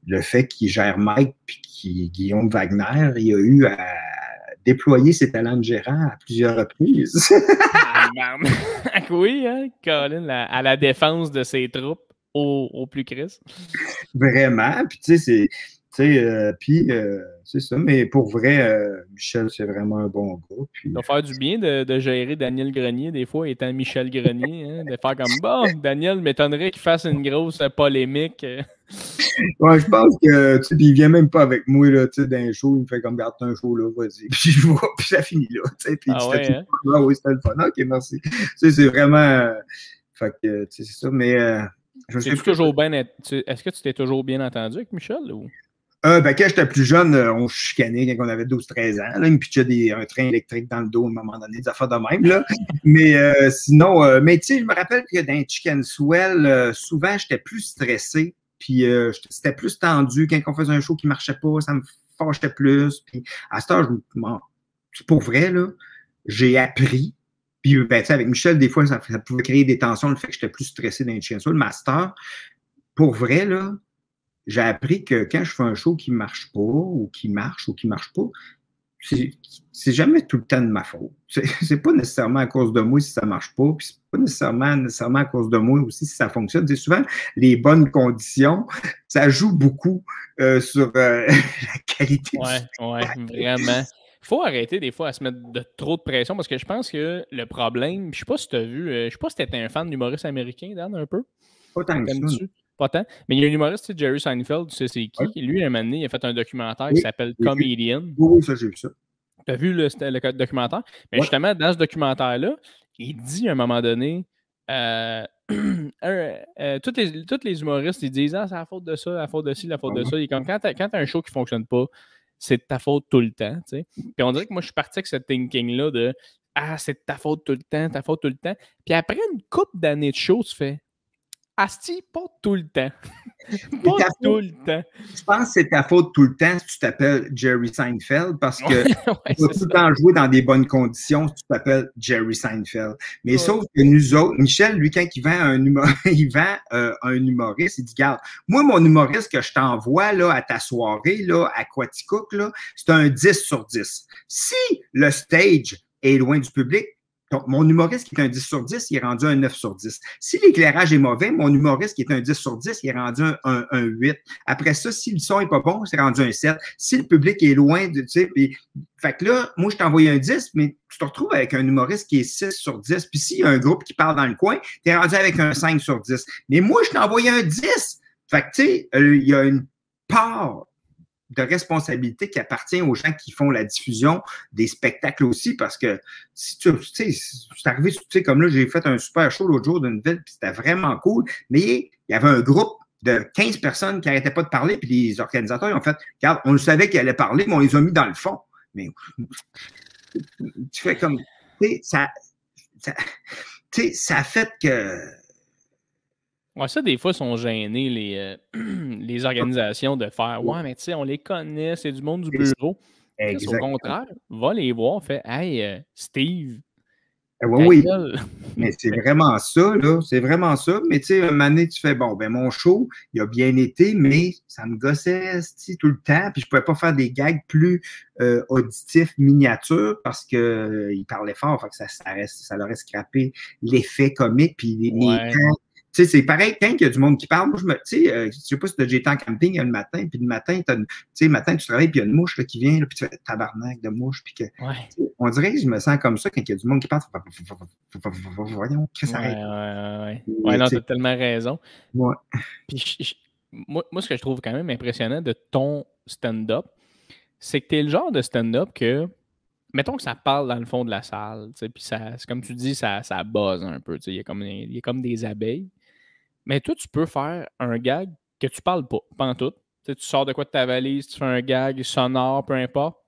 le fait qu'il gère Mike puis Guillaume Wagner, il a eu à déployer ses talents de gérant à plusieurs reprises. Oui, hein, Colin, à la défense de ses troupes au plus Chris. Vraiment. Puis, tu sais, c'est ça. Mais pour vrai, Michel, c'est vraiment un bon gars. Puis... Ça va faire du bien de gérer Daniel Grenier, des fois, étant Michel Grenier. Hein, de faire comme, bon, Daniel m'étonnerait qu'il fasse une grosse polémique. Ouais, je pense que, tu sais, il vient même pas avec moi, là, tu sais, d'un show, il me fait comme, garde un show, là, vas-y. Puis je vois, puis ça finit là, tu sais. Puis oui, c'était le fun. OK, merci. Tu sais, c'est vraiment, fait que, tu sais, c'est ça, mais, est-ce que tu t'es toujours bien entendu avec Michel, ou? Quand j'étais plus jeune, on chicanait quand on avait 12-13 ans. Là, il me pitchait un train électrique dans le dos à un moment donné, des affaires de même. Là. Mais sinon, mais tu sais, je me rappelle que dans Chicken Swell, souvent, j'étais plus stressé. Puis c'était plus tendu. Quand on faisait un show qui ne marchait pas, ça me fâchait plus. Puis à ce temps, pour vrai, là, j'ai appris. Puis avec Michel, des fois, ça pouvait créer des tensions, le fait que j'étais plus stressé dans Chicken Swell. Le master, pour vrai, là, j'ai appris que quand je fais un show qui ne marche pas, ou qui marche pas, c'est jamais tout le temps de ma faute. C'est pas nécessairement à cause de moi si ça marche pas, puis c'est pas nécessairement à cause de moi aussi si ça fonctionne. C'est souvent, les bonnes conditions, ça joue beaucoup sur la qualité du vraiment. Il faut arrêter des fois à se mettre de trop de pression parce que je pense que le problème, je sais pas si tu as vu, je sais pas si tu étais un fan d'humoriste américain, Dan, un peu. Pas tant que ça. Pas tant. Mais il y a un humoriste, Jerry Seinfeld, tu sais c'est qui. Ouais. Lui, un moment donné, il a fait un documentaire qui s'appelle Comedian. Oui, ça, j'ai vu ça. Tu as vu le documentaire? Mais justement, dans ce documentaire-là, il dit à un moment donné, tous les humoristes, ils disent, c'est la faute de ça, la faute de ci, la faute de ça. Il est comme, quand tu as un show qui ne fonctionne pas, c'est de ta faute tout le temps. T'sais. Puis on dirait que moi, je suis parti avec ce thinking-là de, c'est de ta faute tout le temps, ta faute tout le temps. Puis après une couple d'années de show, tu fais, asti, pas tout le temps. Pas tout le temps. Je pense que c'est ta faute tout le temps si tu t'appelles Jerry Seinfeld parce que tu vas tout le temps jouer dans des bonnes conditions si tu t'appelles Jerry Seinfeld. Mais sauf que nous autres, Michel, lui, quand il vend un humoriste, il dit, regarde, moi, mon humoriste que je t'envoie là, à ta soirée là, à Quaticook, là, c'est un 10 sur 10. Si le stage est loin du public, donc, mon humoriste qui est un 10 sur 10, il est rendu un 9 sur 10. Si l'éclairage est mauvais, mon humoriste qui est un 10 sur 10, il est rendu un 8. Après ça, si le son n'est pas bon, c'est rendu un 7. Si le public est loin, tu sais, puis, fait que là, moi, je t'ai envoyé un 10, mais tu te retrouves avec un humoriste qui est 6 sur 10. Puis s'il y a un groupe qui parle dans le coin, tu es rendu avec un 5 sur 10. Mais moi, je t'ai envoyé un 10. Fait que, tu sais, il y a une part de responsabilité qui appartient aux gens qui font la diffusion des spectacles aussi, parce que si tu sais, c'est arrivé, tu sais, comme là, j'ai fait un super show l'autre jour d'une ville, puis c'était vraiment cool, mais il y avait un groupe de 15 personnes qui n'arrêtaient pas de parler, puis les organisateurs, ils ont fait, regarde, on le savait qu'ils allaient parler, mais on les a mis dans le fond. Mais tu fais comme, tu sais, ça a fait que... Ouais, ça, des fois, sont gênés, les organisations, de faire « Ouais, mais tu sais, on les connaît, c'est du monde du bureau. » Au contraire, va les voir, fait « Hey, Steve, oui, mais c'est vraiment ça, là. C'est vraiment ça. Mais tu sais, un moment donné, tu fais, bon, ben mon show, il a bien été, mais ça me gossait tout le temps. Puis je pouvais pas faire des gags plus auditifs, miniatures, parce qu'il parlait fort. Fait que ça leur a scrappé l'effet comique. Puis tu sais, c'est pareil, quand il y a du monde qui parle, moi, je sais pas si tu as déjà été en camping le matin, puis le matin, tu travailles, puis il y a une mouche là, qui vient, là, puis tu fais tabarnak de mouche, puis que, on dirait que je me sens comme ça quand il y a du monde qui parle, voyons, qu'est-ce que ça arrête. Ouais, non, t'as tellement raison. Ouais. Puis moi, ce que je trouve quand même impressionnant de ton stand-up, c'est que t'es le genre de stand-up que, mettons que ça parle dans le fond de la salle, puis c'est comme tu dis, ça buzz un peu, il y a comme des abeilles. Mais toi, tu peux faire un gag que tu parles pas, pas en tout. Tu sors de quoi de ta valise, tu fais un gag sonore, peu importe.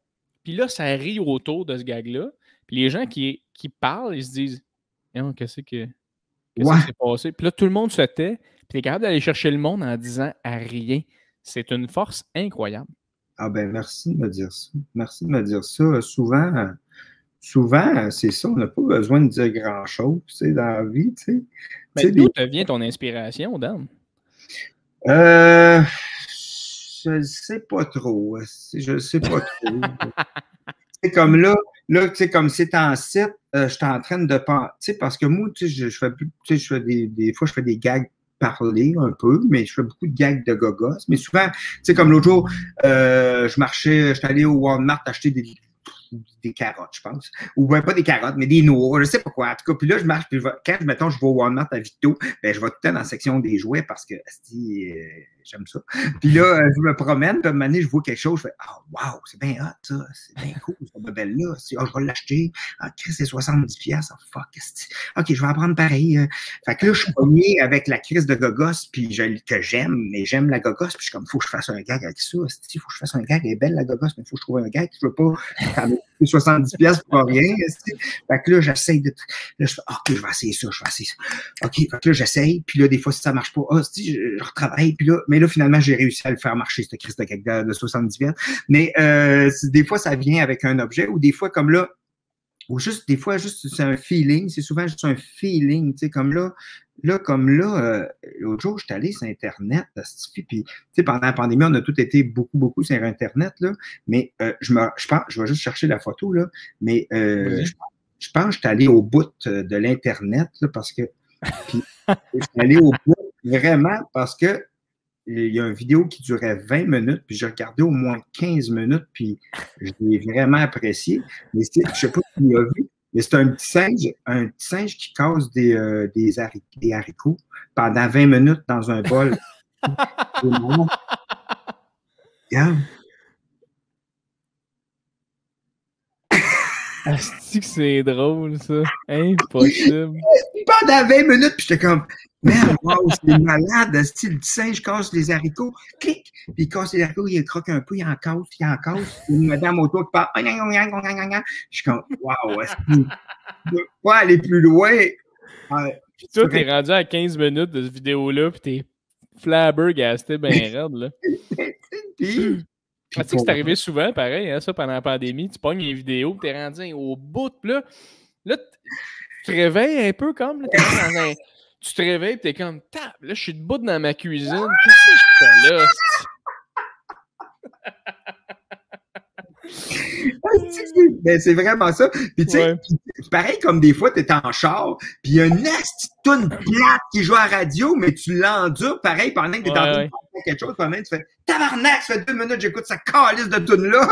Puis là, ça rit autour de ce gag-là. Puis les gens qui parlent, ils se disent non, qu'est-ce qui s'est passé? Puis là, tout le monde se tait. Puis tu es capable d'aller chercher le monde en disant à rien. C'est une force incroyable. Ah ben, merci de me dire ça. Merci de me dire ça. Souvent, c'est ça, on n'a pas besoin de dire grand-chose, tu sais, dans la vie, tu sais. Ben, d'où te vient ton inspiration, Dan? Je ne sais pas trop. Je ne sais pas trop. C'est comme là, tu sais, comme c'est en site, je suis en train de penser, tu sais, parce que moi, tu sais, je fais plus, tu sais, je fais des fois, je fais des gags parler un peu, mais je fais beaucoup de gags de gogos. Mais souvent, tu sais, comme l'autre jour, j'étais allé au Walmart acheter des carottes, je pense. Ou ben, pas des carottes, mais des noix, je sais pas quoi. En tout cas, puis là, je marche, puis quand, mettons, je vais au Walmart à Victo, ben, je vais tout le temps dans la section des jouets parce que, j'aime ça. Puis là, je me promène, puis à un moment donné, je vois quelque chose, je fais, ah, wow, c'est bien hot, ça, c'est bien cool, cette bebelle-là. Je vais l'acheter. Ah, Chris, c'est 70$. Oh, fuck, OK, je vais en prendre pareil. Fait que là, je suis pogné avec la crise de gogos, puis que j'aime, mais j'aime la gogos, puis je suis comme, faut que je fasse un gag avec ça. Il faut que je fasse un gag, elle est belle, la gogos, mais il faut que je trouve un gag. Je veux pas 70$ pour rien. Fait que là, j'essaye de. Là, je fais, OK, je vais essayer ça, OK, fait que là, j'essaye, puis là, des fois, si ça marche pas, je retravaille, puis là, mais là, finalement, j'ai réussi à le faire marcher, cette crise de gag de 70$. Mais des fois, ça vient avec un objet, ou des fois, comme là, ou juste, des fois, juste, c'est un feeling, c'est souvent juste un feeling, tu sais, comme là, l'autre jour, j'étais allé sur Internet, puis, tu sais, pendant la pandémie, on a tous été beaucoup sur Internet, là, mais je pense, je vais juste chercher la photo, là, mais je pense que j'étais allé au bout de l'Internet, là, parce que, puis, j'étais allé au bout, vraiment, parce que il y a une vidéo qui durait 20 minutes, puis j'ai regardé au moins 15 minutes, puis je l'ai vraiment apprécié, mais je ne sais pas si tu l'as vu, mais c'est un petit singe qui casse des haricots pendant 20 minutes dans un bol. Regarde. Asti que c'est drôle, ça. Impossible. Pendant 20 minutes, puis j'étais comme, merde, wow, c'est malade, asti, le petit singe casse les haricots, clic, puis il casse les haricots, il croque un peu, il en casse, une madame autour qui parle, je suis comme, wow, asti, je peux pas aller plus loin. Puis toi, t'es rendu à 15 minutes de cette vidéo-là, puis t'es flabbergasté ben raide, là. Puis, tu sais que c'est arrivé souvent, pareil, hein, ça, pendant la pandémie, tu pognes les vidéos, t'es rendu au bout, puis là, tu te réveilles un peu comme, là, tu te réveilles, puis t'es comme, là, je suis debout dans ma cuisine, qu'est-ce que je fais là? Ben, c'est vraiment ça. Puis tu sais, pareil comme des fois, tu es en char, puis il y a une toune plate qui joue à la radio, mais tu l'endures pareil pendant que tu es en train de faire quelque chose, quand même, tu fais tabarnak, ça fait 2 minutes, j'écoute cette calice de toune-là.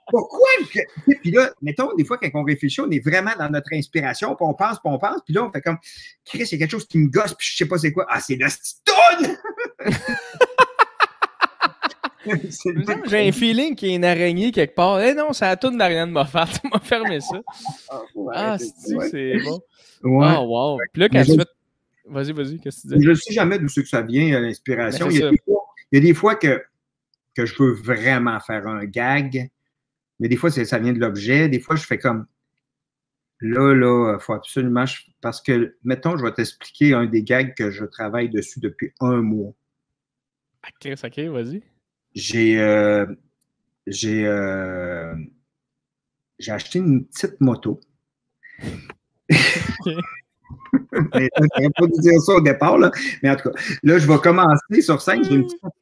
Pourquoi? Puis là, mettons, des fois, quand on réfléchit, on est vraiment dans notre inspiration, puis on pense, puis là, on fait comme, Chris, il y a quelque chose qui me gosse, puis je sais pas c'est quoi. Ah, c'est la toune! J'ai un feeling qu'il y a une araignée quelque part. Eh non, c'est la toune d'Ariane Moffat. Tu m'as fermé ça. C'est bon. Ouais. Oh, wow. Puis là, quand tu fais. Vas-y, qu'est-ce que tu dis? Je ne sais jamais d'où c'est que ça vient, l'inspiration. Il y a des fois que je veux vraiment faire un gag, mais des fois, ça vient de l'objet. Des fois, je fais comme. Là, il faut absolument. Parce que, mettons, je vais t'expliquer un des gags que je travaille dessus depuis 1 mois. OK, vas-y. J'ai acheté une petite moto. Je n'aurais pas dû dire ça au départ, là. Mais en tout cas, là, je vais commencer sur scène.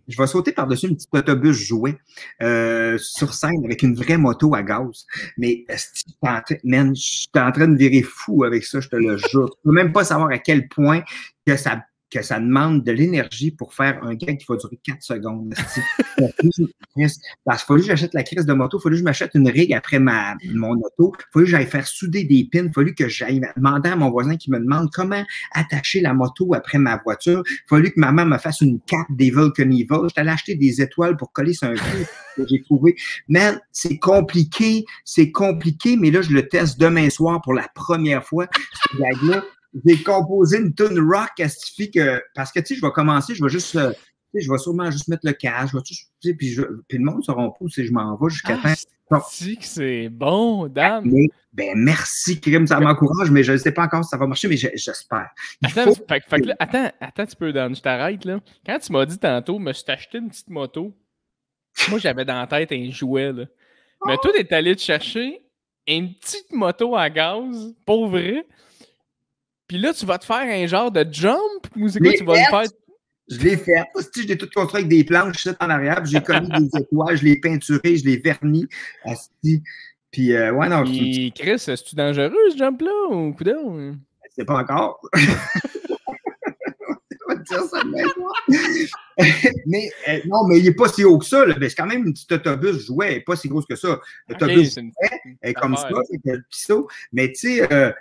Je vais sauter par-dessus une petite autobus jouet sur scène avec une vraie moto à gaz. Mais je suis en train de virer fou avec ça, je te le jure. Tu ne peux même pas savoir à quel point que ça demande de l'énergie pour faire un gag qui va durer 4 secondes. Parce qu'il fallait que j'achète la crise de moto, il fallait que je m'achète une rig après mon auto, il fallait que j'aille faire souder des pins, il fallait que j'aille demander à mon voisin qui me demande comment attacher la moto après ma voiture, il fallait que maman me fasse une cape d'Evil Knievel, j'étais allé acheter des étoiles pour coller sur un truc que j'ai trouvé. Man, c'est compliqué, mais là, je le teste demain soir pour la première fois, ce gag-là. j'ai composé une tune rock à cette fille que, parce que, tu sais, je vais commencer, je vais juste, tu sais, je vais sûrement juste mettre le cash, puis le monde ne saura pas où je m'en vais jusqu'à temps. Si que c'est bon, Dan. Mais, ben, merci, Krim, ça m'encourage, mais je ne sais pas encore si ça va marcher, mais j'espère. Attends, attends un petit peu, Dan, je t'arrête, là. Quand tu m'as dit tantôt, je me suis acheté une petite moto, moi, j'avais dans la tête un jouet, là. Mais toi, t'es allé te chercher une petite moto à gaz, pour vrai. Puis là, tu vas te faire un genre de jump, ou c'est quoi, tu vas le faire? Je l'ai fait. Je l'ai tout construit avec des planches en arrière. J'ai collé des étoiles, je l'ai peinturé, je l'ai verni. Puis, ouais, non. Puis, Chris, c'est-tu dangereux, ce jump-là, ou coudonc? C'est pas encore. On va te dire ça maintenant. Mais, non, mais il n'est pas si haut que ça. Là. C'est quand même un petit autobus jouet. Il n'est pas si gros que ça. L'autobus est comme ça, c'est le pisto. Mais, tu sais,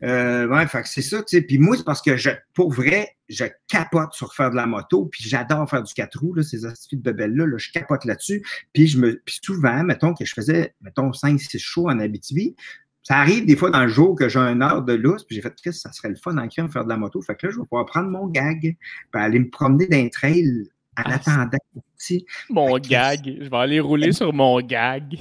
ouais, fait que c'est ça, tu sais. Puis moi, c'est parce que pour vrai, je capote sur faire de la moto, puis j'adore faire du 4 roues, là, ces astuces de bebelles-là, là, je capote là-dessus. Puis souvent, mettons que je faisais, 5-6 shows en Abitibi, ça arrive des fois dans le jour que j'ai une heure de lousse, puis j'ai fait, Chris, ça serait le fun en crème faire de la moto. Fait que là, je vais pouvoir prendre mon gag, puis aller me promener dans un trail en attendant. Mon gag. Je vais aller rouler sur mon gag.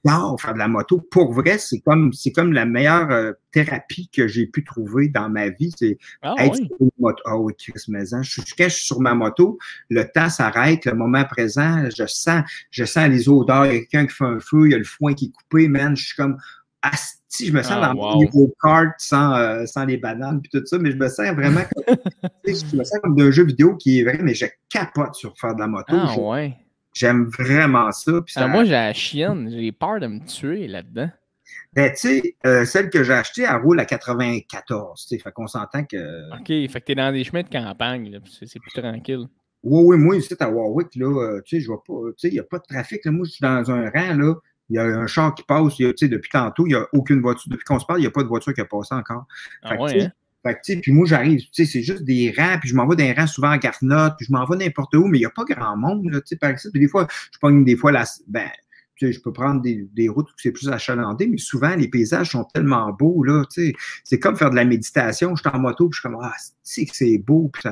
J'adore faire de la moto. Pour vrai, c'est comme la meilleure thérapie que j'ai pu trouver dans ma vie. C'est être sur une moto. Ah oui, Chris Maison. Je suis sur ma moto, le temps s'arrête, le moment présent, je sens les odeurs. Il y a quelqu'un qui fait un feu, il y a le foin qui est coupé, man. Je suis comme asti, je me sens dans mon niveau kart sans les bananes et tout ça, mais je me sens vraiment comme d'un jeu vidéo qui est vrai, mais je capote sur faire de la moto. J'aime vraiment ça. Moi, j'ai la chienne. J'ai peur de me tuer là-dedans. Ben, tu sais, celle que j'ai achetée, elle roule à 94. Fait qu'on s'entend que. OK, fait que t'es dans des chemins de campagne. C'est plus tranquille. Oui, moi, ici, à Warwick, là, tu sais, je vois pas. Tu sais, il n'y a pas de trafic. Là. Moi, je suis dans un rang, là. Il y a un char qui passe. Tu sais, depuis tantôt, il n'y a aucune voiture. Depuis qu'on se parle, il n'y a pas de voiture qui a passé encore. Fait que, puis moi, j'arrive, tu sais, c'est juste des rangs, puis je m'en vais d'un rang souvent en Garnotte, puis je m'en vais n'importe où, mais il n'y a pas grand monde, là, tu sais, par exemple. Des fois, je pogne des fois, tu sais, je peux prendre des routes où c'est plus achalandé, mais souvent, les paysages sont tellement beaux, là, tu sais. C'est comme faire de la méditation. Je suis en moto, puis je suis comme, c'est beau, puis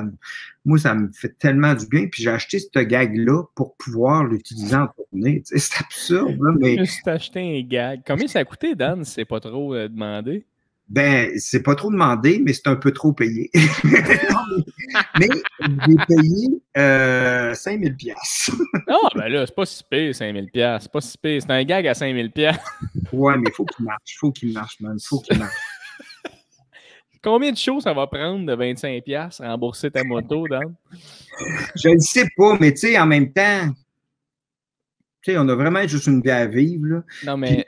moi, ça me fait tellement du bien, puis j'ai acheté ce gag-là pour pouvoir l'utiliser en tournée, tu sais, c'est absurde, là, mais... Je me suis acheté un gag. Combien ça a coûté, Dan, si c'est pas trop demandé? Ben, c'est pas trop demandé, mais c'est un peu trop payé. mais j'ai payé 5 000 $. Ah, ben là, c'est pas si pire, 5 000 $. C'est pas si pire. C'est un gag à 5 000 $. Ouais, mais il faut qu'il marche, man. Faut qu'il marche. Combien de shows ça va prendre de 25 $ rembourser ta moto, Dan? Je ne sais pas, mais tu sais, en même temps, tu sais, on a vraiment juste une vie à vivre, là. Non, mais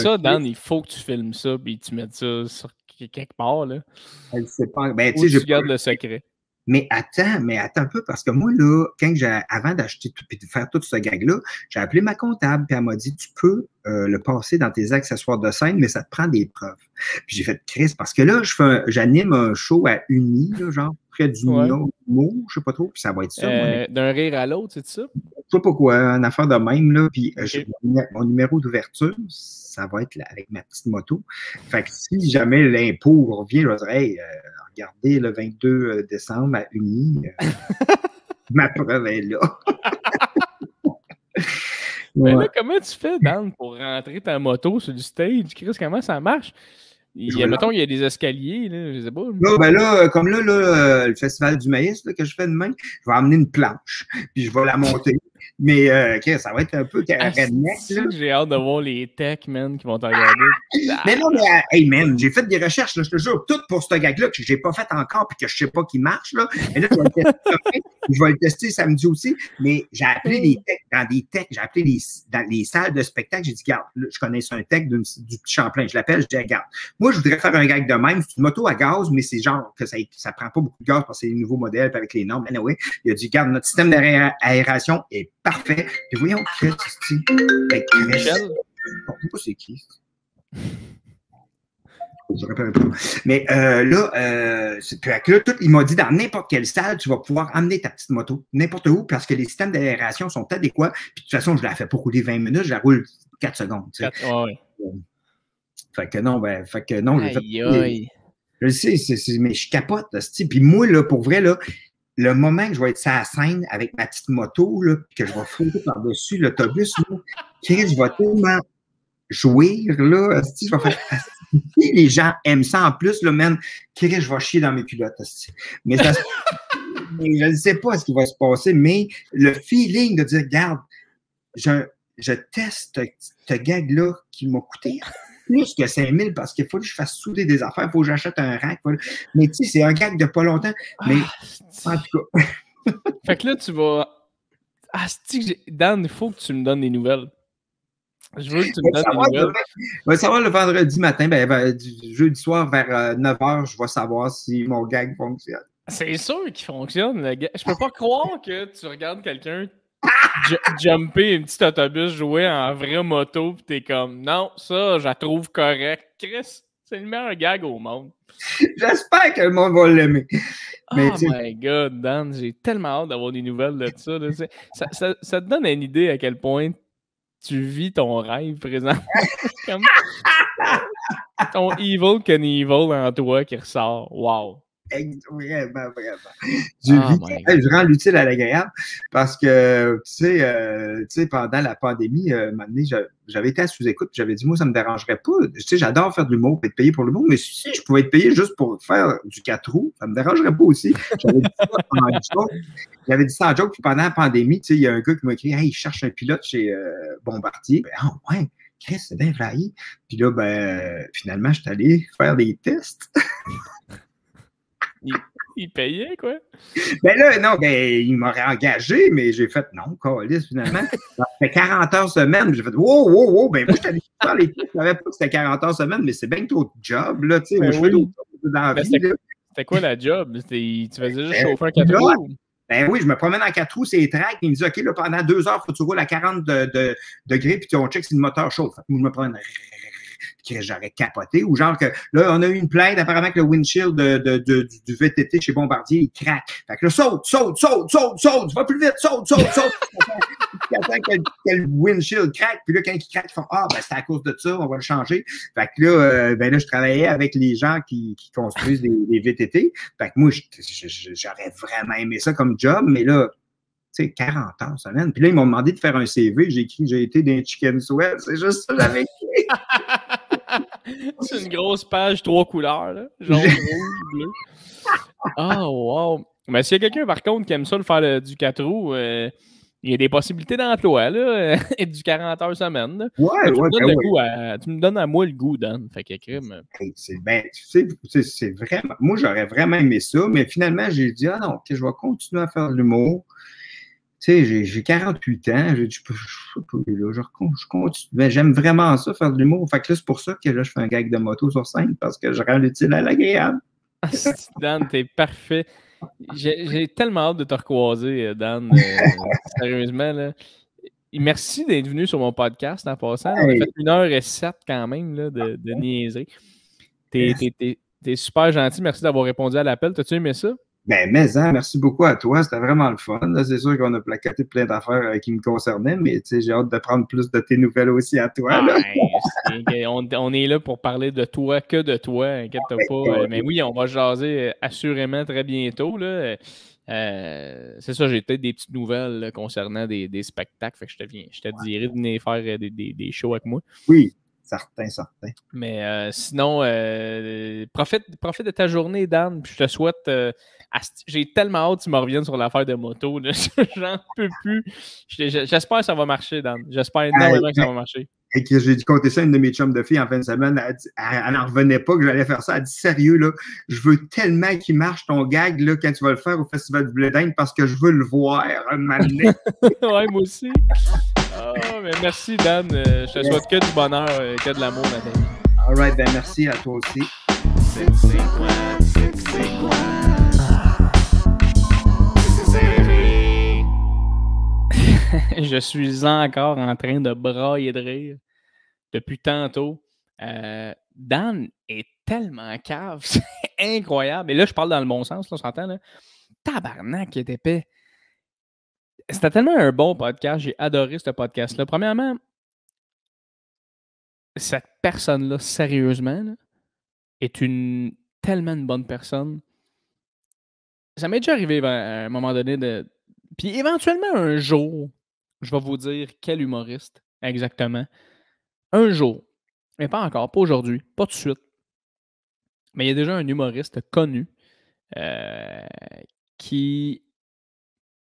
ça, Dan, il faut que tu filmes ça et tu mettes ça sur quelque part, là. Je sais pas. Ben, tu gardes le secret. Mais attends un peu, parce que moi, là, avant d'acheter tout et de faire tout ce gag-là, j'ai appelé ma comptable, puis elle m'a dit, tu peux le passer dans tes accessoires de scène, mais ça te prend des preuves. Puis j'ai fait, Chris, parce que là, j'anime un show à Uni, là, genre, près du mot, je sais pas trop, puis ça va être ça. D'un rire à l'autre, c'est ça? Je sais pas quoi, une affaire de même, là, puis mon numéro d'ouverture, ça va être là, avec ma petite moto. Fait que si jamais l'impôt revient, je vais dire, hey, regardez, le 22 décembre à Uni, ma preuve est là. Mais là, comment tu fais, Dan, pour rentrer ta moto sur le stage? Chris, comment ça marche? Mettons, il y a des escaliers, là, je sais pas. Là, ben là, comme là, le Festival du maïs là, que je fais demain, je vais emmener une planche, puis je vais la monter. Mais ça va être un peu redneck. J'ai hâte de voir les techs, man, qui vont te regarder. Mais non, mais hey, man, j'ai fait des recherches, là, je te jure, tout pour ce gag-là que j'ai pas fait encore puis que je sais pas qui marche. Là. Mais là, je vais le tester samedi aussi. Mais j'ai appelé les techs j'ai appelé dans les salles de spectacle. J'ai dit, regarde, je connais un tech du petit Champlain. Je l'appelle, je dis, regarde, moi, je voudrais faire un gag de même. C'est une moto à gaz, mais c'est genre que ça prend pas beaucoup de gaz parce que c'est les nouveaux modèles avec les normes. Anyway, il a dit, regarde, notre système d'aération est parfait. Puis voyons, Michel. C'est qui? Je ne rappelle pas. Mais là, il m'a dit dans n'importe quelle salle, tu vas pouvoir amener ta petite moto, n'importe où, parce que les systèmes d'aération sont adéquats. Puis de toute façon, je ne la fais pas rouler 20 minutes, je la roule 4 secondes. Fait que non, j'ai fait. Aïe, aïe. Je le sais, mais je capote, esti. Puis moi, là, pour vrai, là, le moment que je vais être sur la scène avec ma petite moto, là, que je vais flotter par-dessus l'autobus, là, Chris, je vais tellement jouir, là, esti, je vais faire. Si les gens aiment ça en plus, là, man, Chris, je vais chier dans mes culottes, esti. Mais ça, je ne sais pas ce qui va se passer, mais le feeling de dire, regarde, je teste ce gag-là qui m'a coûté plus que 5 000 parce qu'il faut que je fasse souder des affaires, il faut que j'achète un rack. Mais tu sais, c'est un gag de pas longtemps. Mais en tout cas. Fait que là, tu vas. Ah, Dan, il faut que tu me donnes des nouvelles. Je veux que tu me donnes des nouvelles. Je vais savoir le vendredi matin, du jeudi soir vers 9h, je vais savoir si mon gag fonctionne. C'est sûr qu'il fonctionne, le gag. Je peux pas croire que tu regardes quelqu'un jumper un petit autobus jouer en vraie moto pis t'es comme non, ça, je la trouve correct. Chris, c'est le meilleur gag au monde. J'espère que le monde va l'aimer. Mais, oh my God, Dan, j'ai tellement hâte d'avoir des nouvelles de ça. Là. Ça te donne une idée à quel point tu vis ton rêve présent. Comme ton Evil Knievel en toi qui ressort. Wow. Vraiment. Je rends l'utile à l'agréable parce que, tu sais, pendant la pandémie, un moment donné, j'avais été à sous-écoute, j'avais dit, moi, ça me dérangerait pas. Tu sais, j'adore faire de l'humour, être payé pour l'humour, mais si je pouvais être payé juste pour faire du 4 roues, ça me dérangerait pas aussi. J'avais dit ça en joke, puis pendant la pandémie, tu sais, il y a un gars qui m'a écrit, hey, il cherche un pilote chez Bombardier. Ouais, Chris, c'est bien flyé. Puis là, finalement, je suis allé faire des tests. Il payait, quoi? Il m'aurait engagé, mais j'ai fait non, câlisse, finalement. Ça fait 40 heures semaine. J'ai fait wow, moi, je t'allais faire les tests, je savais pas que c'était 40 heures semaine, mais c'est bien trop de job, là, tu sais. Je fais d'autres choses dans la vie. C'était quoi la job? Tu faisais juste chauffer un 4 roues? Ben oui, je me promène en 4 roues, c'est les tracks. Il me dit, OK, là, pendant 2 heures, il faut que tu roules à 40 degrés, puis on check si le moteur chauffe. Je me promène. J'aurais capoté. Ou genre que là, on a eu une plainte, apparemment que le windshield du VTT chez Bombardier, il craque. Fait que là, saute, tu vas plus vite, saute. Puis attends que le windshield craque. Puis là, quand il craque, ils font c'est à cause de ça, on va le changer. Fait que là, je travaillais avec les gens qui construisent les VTT. Fait que moi, j'aurais vraiment aimé ça comme job, mais là, tu sais, 40 heures semaine. Puis là, ils m'ont demandé de faire un CV. J'ai écrit, j'ai été dans Chicken Sweat. C'est juste ça, j'avais écrit. C'est une grosse page 3 couleurs, là. Jaune, rouge, bleu. Wow. Mais s'il y a quelqu'un, par contre, qui aime ça, faire du 4 roues, il y a des possibilités d'emploi, là, et du 40 heures semaine. Là. Tu me donnes à moi le goût, Dan. Fait que crime. C'est vraiment... Moi, j'aurais vraiment aimé ça, mais finalement, j'ai dit, non, je vais continuer à faire de l'humour. Tu sais, j'ai 48 ans, je continue. Mais j'aime vraiment ça, faire de l'humour. Fait que là, c'est pour ça que là, je fais un gag de moto sur scène, parce que je rends l'utile à l'agréable. Dan, t'es parfait. J'ai tellement hâte de te recroiser, Dan. Sérieusement, là. Merci d'être venu sur mon podcast en passant. On a fait 1h07 quand même là, de niaiserie. T'es super gentil. Merci d'avoir répondu à l'appel. T'as-tu aimé ça? Merci beaucoup à toi. C'était vraiment le fun. C'est sûr qu'on a placaté plein d'affaires qui me concernaient, mais j'ai hâte de prendre plus de tes nouvelles aussi à toi. On est là pour parler de toi, que de toi. Inquiète-toi pas. Mais oui, on va jaser assurément très bientôt. Là. C'est ça, j'ai peut-être des petites nouvelles là, concernant des spectacles. Fait que je te dirai de venir faire des shows avec moi. Oui. Certain. Mais sinon, profite de ta journée, Dan. Puis je te souhaite. J'ai tellement hâte que tu me reviennes sur l'affaire de moto. J'en peux plus. J'espère que ça va marcher, Dan. J'espère énormément que ça va marcher. Et que j'ai dû compter ça à une de mes chums de filles en fin de semaine. Elle n'en revenait pas que j'allais faire ça. Elle dit sérieux, là, je veux tellement qu'il marche ton gag là, quand tu vas le faire au Festival du Blé d'Inde parce que je veux le voir un moment donné. Ouais, moi aussi. Mais merci, Dan. Je te souhaite que du bonheur, que de l'amour dans ta vie. All right, merci à toi aussi. C'est quoi? Je suis encore en train de brailler de rire depuis tantôt. Dan est tellement cave. C'est incroyable. Et là, je parle dans le bon sens, là, on s'entend. Là. Tabarnak, qui est épais. C'était tellement un bon podcast. J'ai adoré ce podcast-là. Premièrement, cette personne-là, sérieusement, là, est tellement une bonne personne. Ça m'est déjà arrivé à un moment donné de. Puis éventuellement, un jour, je vais vous dire quel humoriste exactement. Un jour, mais pas encore, pas aujourd'hui, pas tout de suite. Mais il y a déjà un humoriste connu euh, qui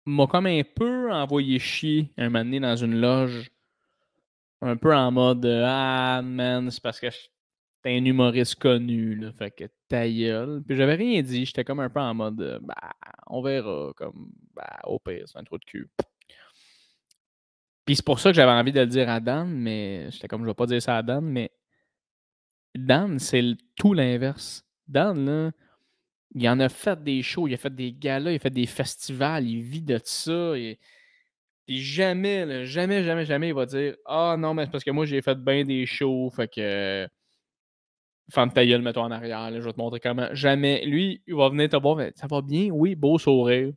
m'a comme un peu envoyé chier un moment donné dans une loge, un peu en mode Ah man, c'est parce que t'es un humoriste connu, là, fait que ta gueule. Puis j'avais rien dit, j'étais comme un peu en mode Bah, on verra, comme bah, au pire, c'est un trou de cul. Puis c'est pour ça que j'avais envie de le dire à Dan, mais j'étais comme je vais pas dire ça à Dan, mais Dan, c'est tout l'inverse. Dan, là, il en a fait des shows, il a fait des galas, il a fait des festivals, il vit de ça. Puis jamais, là, jamais, jamais, jamais, il va dire Ah non, mais c'est parce que moi, j'ai fait bien des shows, fait que ferme ta gueule, mets-toi en arrière, là, je vais te montrer comment. Jamais. Lui, il va venir te voir, ça va bien, oui, beau sourire.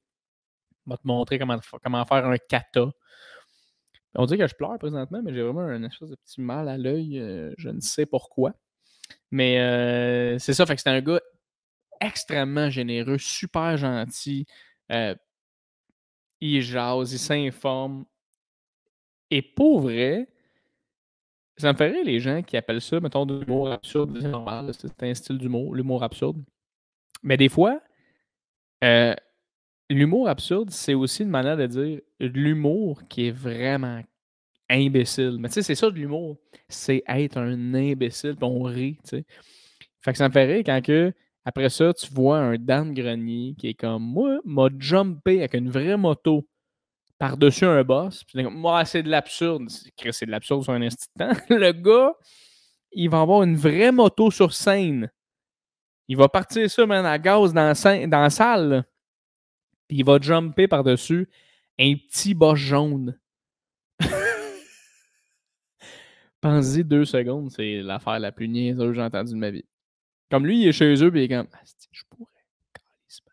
Il va te montrer comment faire un kata. On dirait que je pleure présentement, mais j'ai vraiment un espèce de petit mal à l'œil, je ne sais pourquoi. Mais c'est ça, fait que c'était un gars extrêmement généreux, super gentil. Il jase, il s'informe. Et pour vrai, ça me fait rire les gens qui appellent ça, mettons, de l'humour absurde. C'est normal, là, c'est un style d'humour, l'humour absurde. Mais des fois, euh, l'humour absurde, c'est aussi une manière de dire l'humour qui est vraiment imbécile. Mais tu sais, c'est ça de l'humour. C'est être un imbécile, puis on rit, tu sais. Fait que ça me fait rire quand que, après ça, tu vois un Dan Grenier qui est comme moi, m'a jumpé avec une vraie moto par-dessus un boss. Puis comme, moi, c'est de l'absurde. C'est de l'absurde sur un instant. Le gars, il va avoir une vraie moto sur scène. Il va partir ça, man, à gaz dans la salle. Là. Puis il va jumper par-dessus un petit boss jaune. Pensez 2 secondes, c'est l'affaire la plus niaiseuse que j'ai entendue de ma vie. Comme lui, il est chez eux, puis il est comme je pourrais calissement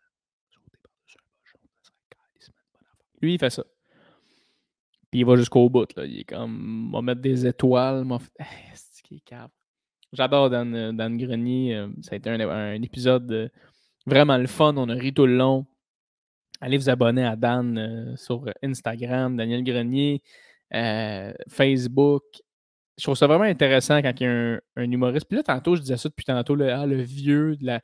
sauter par-dessus un boss jaune. Ça serait calissement une bonne affaire. Lui, il fait ça. Puis il va jusqu'au bout. Là. Il est comme, va mettre des étoiles. C'est qui est cave. J'adore Dan Grenier. Ça a été un épisode vraiment le fun. On a ri tout le long. Allez vous abonner à Dan sur Instagram, Daniel Grenier, Facebook. Je trouve ça vraiment intéressant quand il y a un humoriste. Puis là, tantôt, je disais ça depuis tantôt, le vieux de la.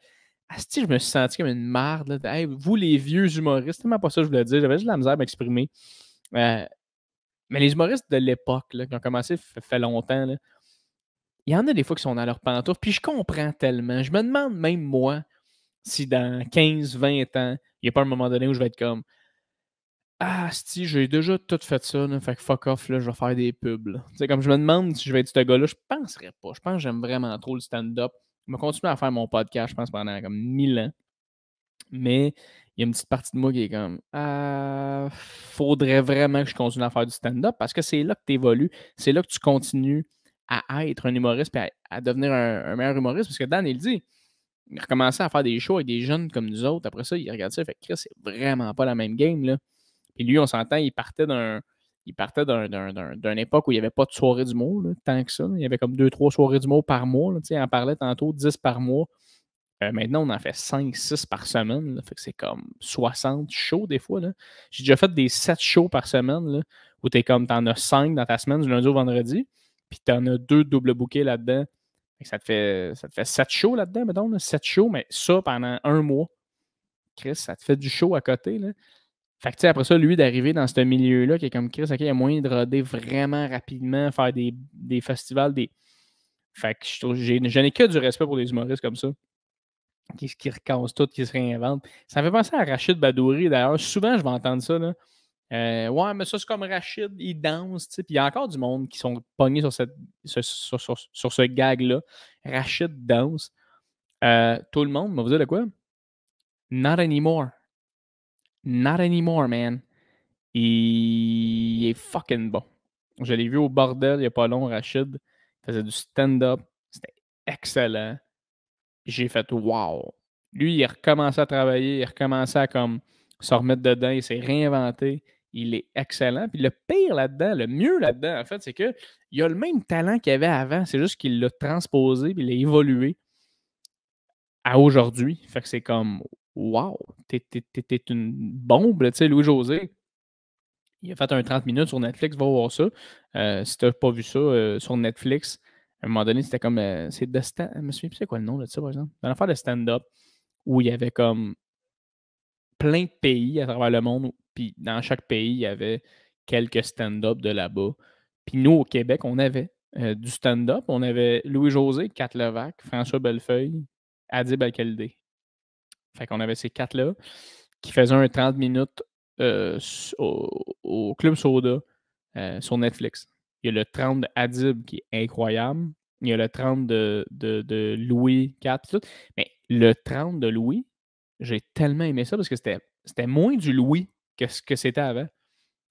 Asti, je me suis senti comme une marde. Là. Hey, vous, les vieux humoristes, c'est tellement pas ça que je voulais dire. J'avais juste de la misère à m'exprimer. Mais les humoristes de l'époque, là, qui ont commencé fait longtemps, là, il y en a des fois qui sont dans leurs pantoufles, puis je comprends tellement. Je me demande même moi si dans 15-20 ans, il n'y a pas un moment donné où je vais être comme Ah, si, j'ai déjà tout fait ça, là, fait que fuck off, là, je vais faire des pubs. C'est comme je me demande si je vais être ce gars-là, je penserais pas. Je pense que j'aime vraiment trop le stand-up. Je vais continuer à faire mon podcast, je pense, pendant comme 1000 ans. Mais il y a une petite partie de moi qui est comme faudrait vraiment que je continue à faire du stand-up parce que c'est là que tu évolues, c'est là que tu continues à être un humoriste et à devenir un meilleur humoriste. Parce que Dan, il dit, il recommençait à faire des shows avec des jeunes comme nous autres. Après ça, il regarde ça, il fait que c'est vraiment pas la même game. Là. Et lui, on s'entend, il partait d'une époque où il n'y avait pas de soirée d'humour, là, tant que ça. Il y avait comme 2-3 soirées d'humour par mois. Là, il en parlait tantôt, 10 par mois. Maintenant, on en fait 5-6 par semaine. Là, fait que c'est comme 60 shows des fois. Là. J'ai déjà fait des 7 shows par semaine là, où t'en as 5 dans ta semaine du lundi au vendredi. Puis t'en as 2 double bookés là-dedans. Ça te fait 7 shows là-dedans, mettons. Là, 7 shows, mais ça pendant un mois. Chris, ça te fait du show à côté. Là. Fait que, tu sais, après ça, lui, d'arriver dans ce milieu-là, qui est comme Chris, OK, il y a moyen de roder vraiment rapidement, faire des festivals, Fait que je n'ai que du respect pour des humoristes comme ça qui recassent tout, qui se réinventent. Ça me fait penser à Rachid Badouri, d'ailleurs. Souvent, je vais entendre ça. Là. Ouais, mais ça, c'est comme Rachid, il danse. Puis il y a encore du monde qui sont pognés sur ce gag-là. Rachid danse. Tout le monde, va vous dire de quoi? Not anymore. Not anymore, man. Il est fucking bon. Je l'ai vu au bordel il n'y a pas long, Rachid. Il faisait du stand-up. C'était excellent. J'ai fait wow. Lui, il a recommencé à travailler, il a recommencé à comme se remettre dedans, il s'est réinventé. il est excellent. Puis le pire là-dedans, le mieux là-dedans, en fait, c'est qu'il a le même talent qu'il avait avant. C'est juste qu'il l'a transposé puis il l'a évolué à aujourd'hui. Fait que c'est comme, wow, t'es une bombe, tu sais, Louis-José. Il a fait un 30 minutes sur Netflix, va voir ça. Si t'as pas vu ça sur Netflix, à un moment donné, c'était comme, c'est de stand... Je me souviens plus c'est quoi le nom de ça, par exemple. Une affaire de stand-up où il y avait comme plein de pays à travers le monde. Puis dans chaque pays, il y avait quelques stand-up de là-bas. Puis nous, au Québec, on avait du stand-up. On avait Louis-José, Kat Levac, François Bellefeuille, Adib Al-Khalidé. Fait qu'on avait ces quatre-là qui faisaient un 30 minutes au Club Soda sur Netflix. Il y a le 30 de Adib qui est incroyable. Il y a le 30 de Louis, Kat, tout. Mais le 30 de Louis, j'ai tellement aimé ça parce que c'était moins du Louis que ce que c'était avant.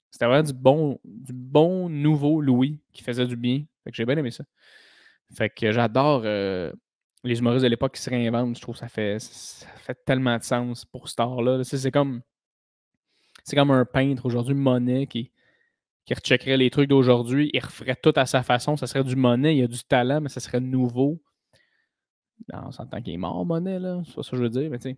C'était vraiment du bon nouveau Louis qui faisait du bien. Fait que j'ai bien aimé ça. Fait que j'adore les humoristes de l'époque qui se réinventent. Je trouve que ça fait tellement de sens pour cet art-là. C'est comme un peintre aujourd'hui, Monet, qui recheckerait les trucs d'aujourd'hui. Il referait tout à sa façon. Ça serait du Monet. Il a du talent, mais ça serait nouveau. Non, on s'entend qu'il est mort, Monet, là. C'est pas ça que je veux dire, mais tu sais.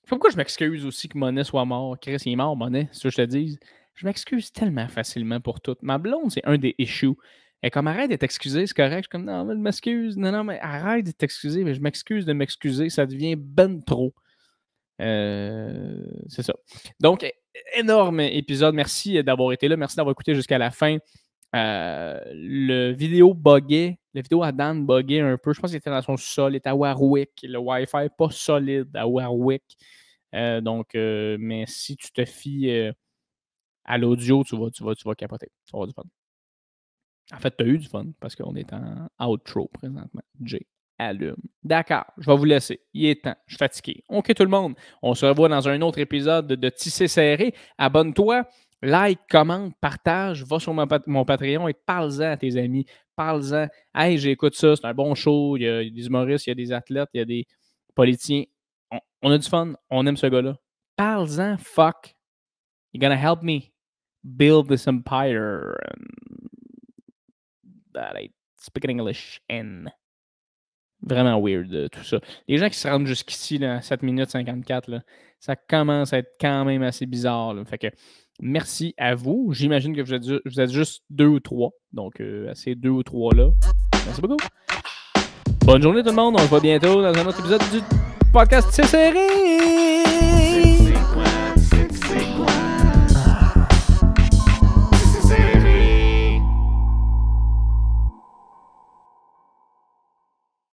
Pourquoi je m'excuse aussi que Monet soit mort? Chris, il est mort, Monet, c'est ça que je te dis. Je m'excuse tellement facilement pour tout. Ma blonde, c'est un des issues. Elle est comme, arrête de t'excuser, c'est correct. Je suis comme, non, mais je m'excuse. Non, mais arrête de t'excuser. Mais je m'excuse de m'excuser. Ça devient ben trop. C'est ça. Donc, énorme épisode. Merci d'avoir été là. Merci d'avoir écouté jusqu'à la fin. Le vidéo buguait. La vidéo à Dan buguait un peu. Je pense qu'il était dans son sol. Il était à Warwick. Le Wi-Fi pas solide à Warwick. Mais si tu te fies à l'audio, tu vas capoter. Tu vas avoir du fun. En fait, tu as eu du fun parce qu'on est en outro présentement. Jay, allume. D'accord, je vais vous laisser. Il est temps. Je suis fatigué. OK, tout le monde. On se revoit dans un autre épisode de Tissé Serré. Abonne-toi. Like, commente, partage, va sur mon Patreon et parle-en à tes amis. Parle-en. Hey, j'écoute ça, c'est un bon show. Il y a des humoristes, il y a des athlètes, il y a des politiciens. On a du fun, on aime ce gars-là. Parle-en, fuck. You're gonna help me build this empire. That I speak English and vraiment weird tout ça. Les gens qui se rendent jusqu'ici, là, 7 minutes 54, là, ça commence à être quand même assez bizarre. Là. Fait que merci à vous. J'imagine que vous êtes juste 2 ou 3. Donc, à ces 2 ou 3-là, merci beaucoup. Bonne journée tout le monde. On se voit bientôt dans un autre épisode du podcast C'est serré.